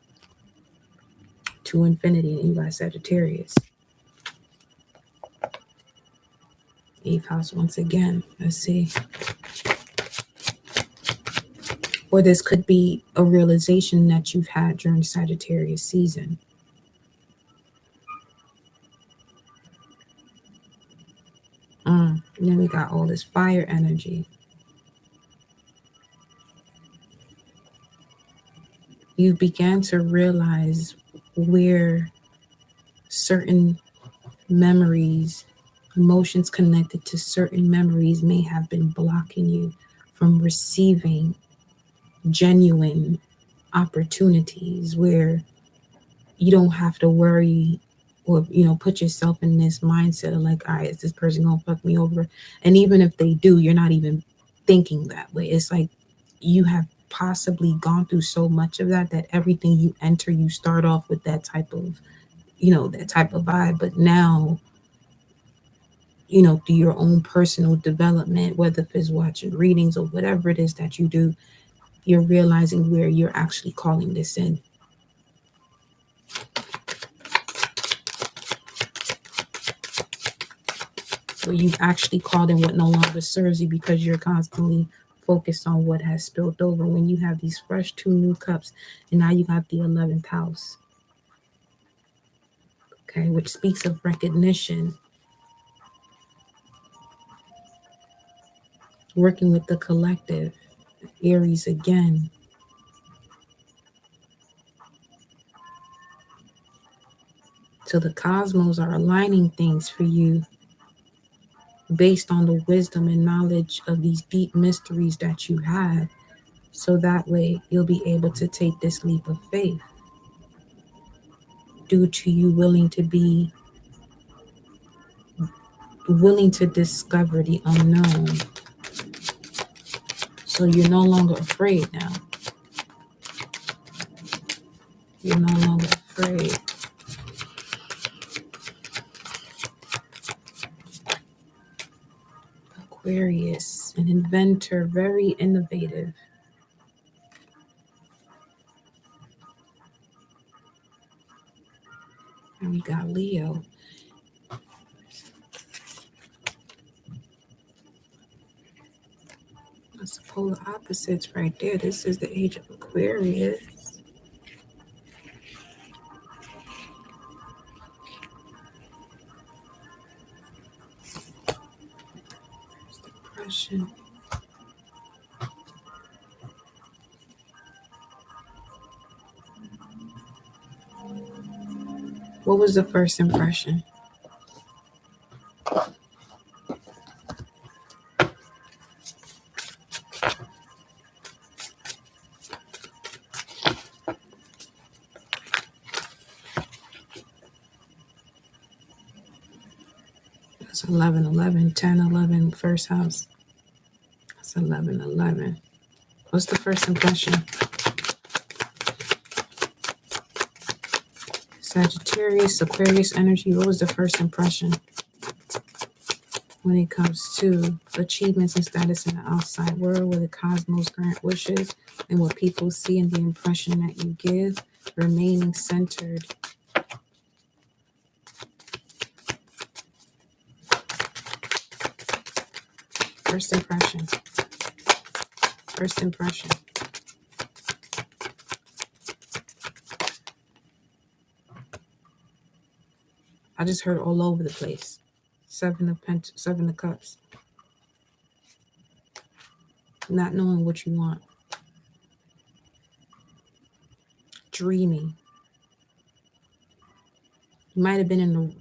to infinity, and you got Sagittarius. Eighth house once again. Let's see. Or this could be a realization that you've had during Sagittarius season. Then we got all this fire energy. You began to realize where certain memories, emotions connected to certain memories may have been blocking you from receiving genuine opportunities where you don't have to worry or put yourself in this mindset of like, all right, is this person gonna fuck me over? And even if they do, you're not even thinking that way. It's like you have possibly gone through so much of that everything you enter, you start off with that type of vibe. But now, through your own personal development, whether it's watching readings or whatever it is that you do, you're realizing where you're actually calling this in. Where you've actually called in what no longer serves you because you're constantly focused on what has spilled over. When you have these fresh two new cups, and now you got the 11th house, okay, which speaks of recognition, working with the collective. Aries again. So the cosmos are aligning things for you based on the wisdom and knowledge of these deep mysteries that you have. So that way you'll be able to take this leap of faith due to you willing to discover the unknown. So you're no longer afraid now. You're no longer afraid. Aquarius, an inventor, very innovative. And we got Leo. That's the polar opposites right there. This is the age of Aquarius. Depression. What was the first impression? That's 11, 11, 10, 11, first house. That's 11, 11. What's the first impression? Sagittarius, Aquarius energy. What was the first impression when it comes to achievements and status in the outside world, where the cosmos grant wishes and what people see and the impression that you give, remaining centered? First impression. First impression. I just heard all over the place. Seven of cups. Not knowing what you want. Dreaming. You might have been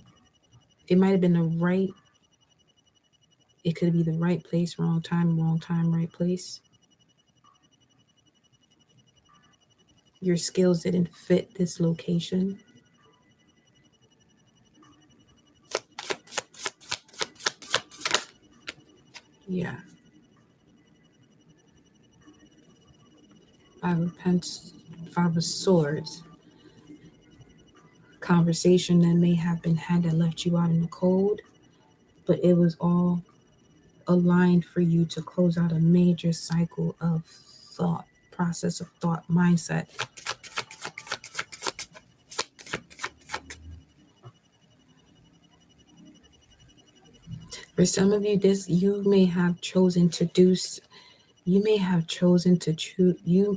it might have been the right, it could be the right place, wrong time, right place. Your skills didn't fit this location. Yeah. Five of Swords. Conversation that may have been had that left you out in the cold, but it was all aligned for you to close out a major cycle of thought, process of thought, mindset. For some of you, you may have chosen to you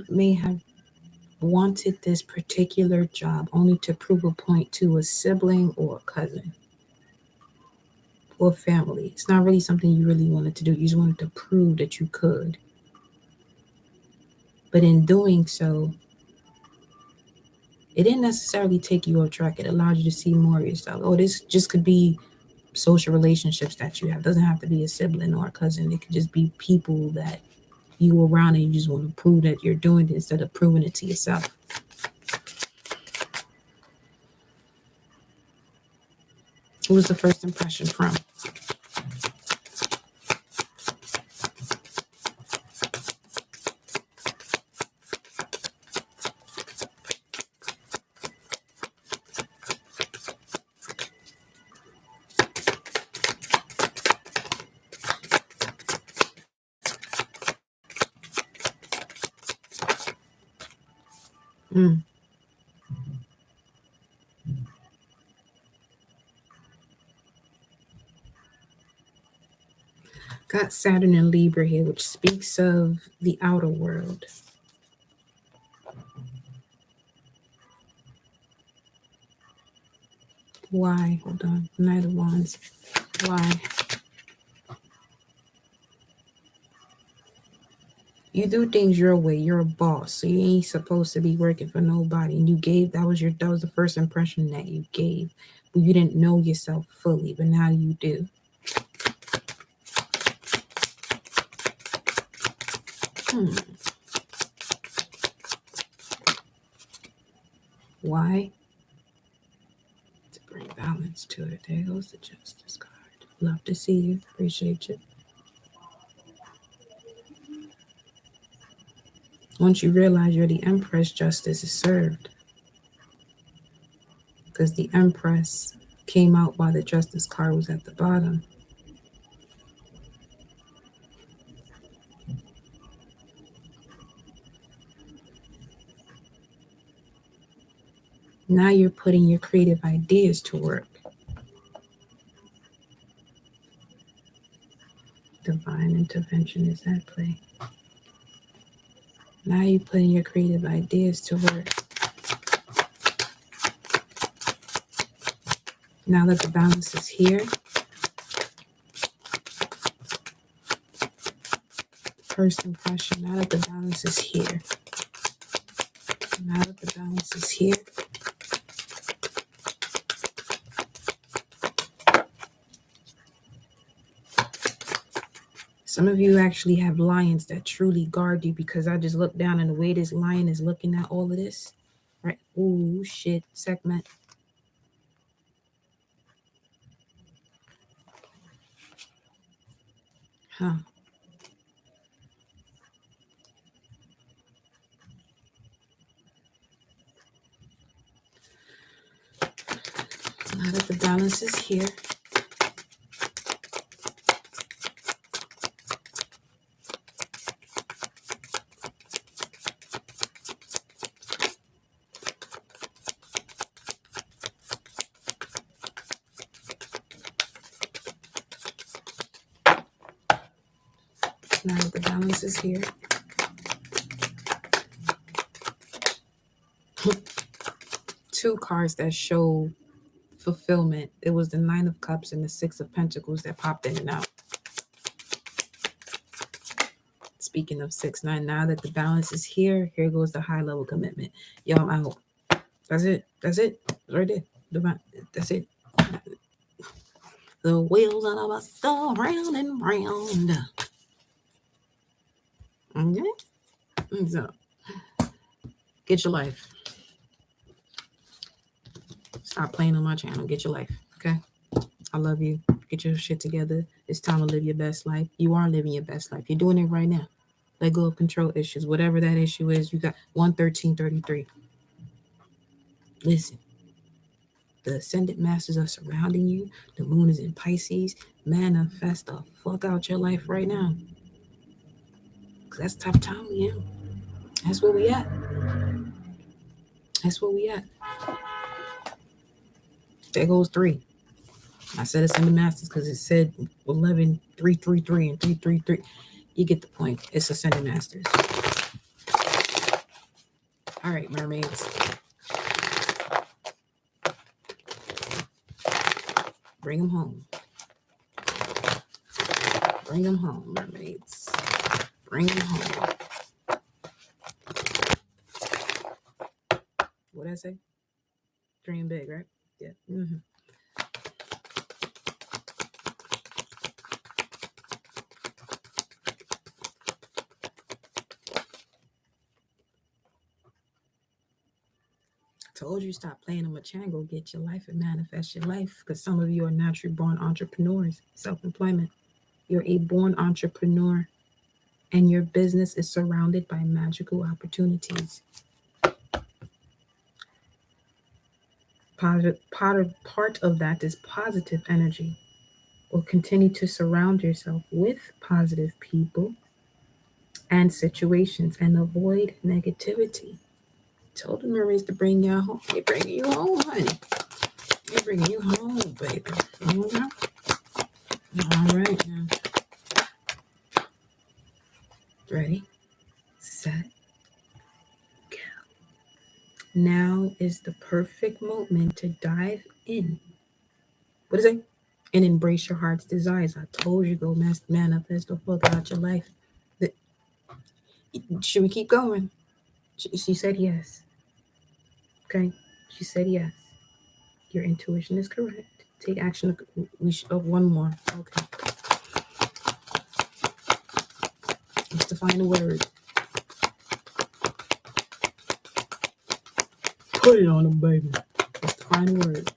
may have wanted this particular job only to prove a point to a sibling or a cousin or family. It's not really something you really wanted to do. You just wanted to prove that you could. But in doing so, it didn't necessarily take you off track. It allowed you to see more of yourself. Oh, this just could be social relationships that you have. It doesn't have to be a sibling or a cousin. It could just be people that you around and you just want to prove that you're doing it instead of proving it to yourself. What was the first impression from? Mm. Got Saturn in Libra here, which speaks of the outer world. Why? Hold on. Knight of Wands. Why? You do things your way. You're a boss, so you ain't supposed to be working for nobody. And you gave that was the first impression that you gave. But you didn't know yourself fully, but now you do. Why? To bring balance to it. There goes the Justice card. Love to see you. Appreciate you. Once you realize you're the Empress, justice is served. Because the Empress came out while the Justice card was at the bottom. Now you're putting your creative ideas to work. Divine intervention is at play. Now you're putting your creative ideas to work. Now that the balance is here, first impression, now that the balance is here, now that the balance is here, some of you actually have lions that truly guard you, because I just looked down and the way this lion is looking at all of this, right? Ooh, shit, segment. Huh. Now that the balance is here, now that the balance is here, two cards that show fulfillment. It was the Nine of Cups and the Six of Pentacles that popped in and out. Speaking of 6-9, now that the balance is here, here goes the high level commitment. Yo, I'm out. That's it. That's it. Right there. That's it. The wheels on a bus go round and round. Okay. So, get your life. Stop playing on my channel. Get your life. Okay. I love you. Get your shit together. It's time to live your best life. You are living your best life. You're doing it right now. Let go of control issues. Whatever that issue is, you got 11333. Listen. The ascendant masters are surrounding you. The moon is in Pisces. Manifest the fuck out your life right now. Because that's tough time we in. That's where we at. That's where we at. There goes 3. I said ascendant masters because it said 11, 333, and 333. You get the point. It's ascendant masters. All right, mermaids. Bring them home. Bring them home, mermaids. Bring them home. What'd I say? Dream big, right? Yeah. Mm-hmm. Told you stop playing on my channel. Get your life and manifest your life. Because some of you are naturally born entrepreneurs. Self-employment. You're a born entrepreneur. And your business is surrounded by magical opportunities. Part of that is positive energy. Or continue to surround yourself with positive people and situations and avoid negativity. Told the Marines to bring y'all home. They're bringing you home, honey. They're bringing you home, baby. Okay? All right now. the perfect moment to dive in. What is it? And embrace your heart's desires. I told you, go manifest the fuck out your life. The- Should we keep going? She said yes. Okay. She said yes. Your intuition is correct. Take action. One more. Okay. It's the final word. Put it on them, baby. It's the final word.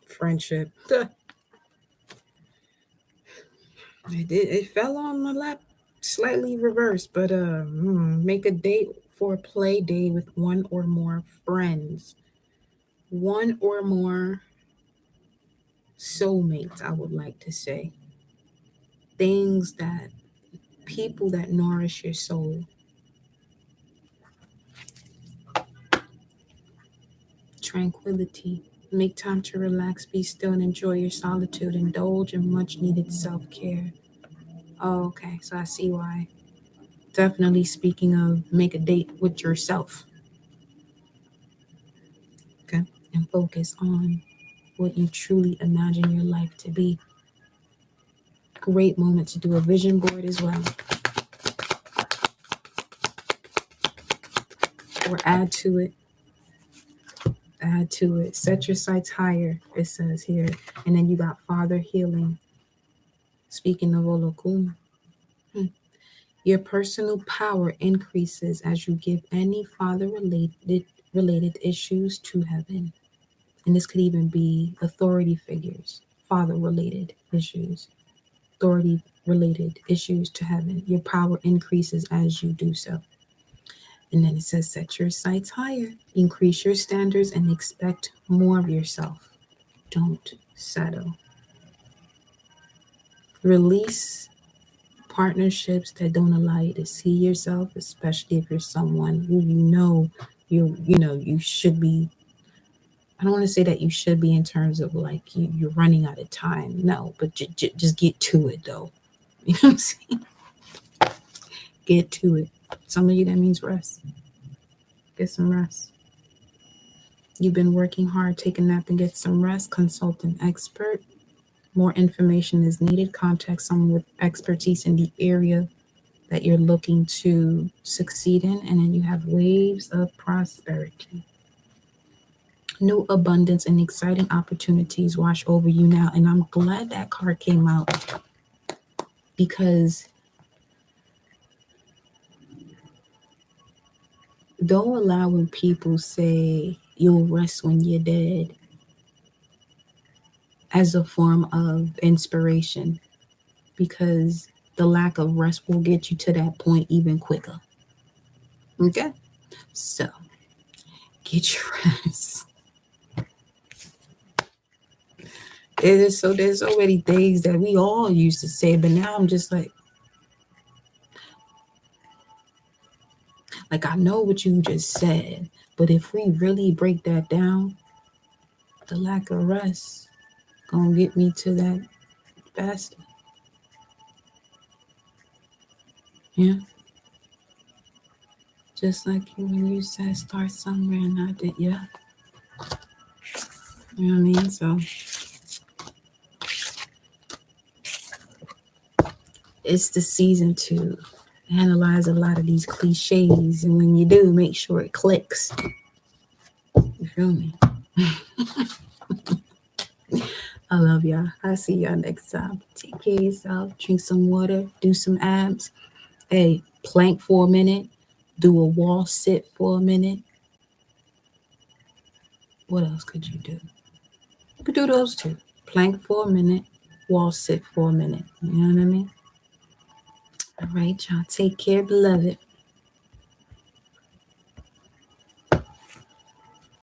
Friendship. It fell on my lap, slightly reversed, but make a date for a play day with one or more friends, one or more soulmates. I would like to say things that people that nourish your soul. Tranquility. Make time to relax, be still, and enjoy your solitude. Indulge in much needed self care. Oh, okay. So I see why. Definitely speaking of make a date with yourself. Okay. And focus on what you truly imagine your life to be. Great moment to do a vision board as well. Or add to it. Add to it. Set your sights higher, it says here. And then you got Father Healing. Speaking of Olokun. Your personal power increases as you give any father related issues to heaven. And this could even be authority figures, father related issues, authority related issues to heaven. Your power increases as you do so. And then it says, set your sights higher, increase your standards, and expect more of yourself. Don't settle. Release partnerships that don't allow you to see yourself, especially if you're someone who you should be. I don't want to say that you should be in terms of like you're running out of time. No, but just get to it though. You know what I'm saying? Get to it. Some of you, that means rest. Get some rest. You've been working hard, take a nap and get some rest. Consult an expert. More information is needed. Contact someone with expertise in the area that you're looking to succeed in. And then you have waves of prosperity. New abundance and exciting opportunities wash over you now. And I'm glad that card came out because don't allow when people say you'll rest when you're dead as a form of inspiration, because the lack of rest will get you to that point even quicker. Okay? So get your rest. There's so many things that we all used to say, but now I'm just like I know what you just said, but if we really break that down, the lack of rest gonna get me to that faster. Yeah. Just like when you said start somewhere and I did, yeah. You know what I mean? So it's the season to analyze a lot of these cliches, and when you do, make sure it clicks. You feel me? I love y'all. I'll see y'all next time. Take care of yourself. Drink some water. Do some abs. Hey, plank for a minute. Do a wall sit for a minute. What else could you do? You could do those two. Plank for a minute. Wall sit for a minute. You know what I mean? All right, y'all. Take care, beloved.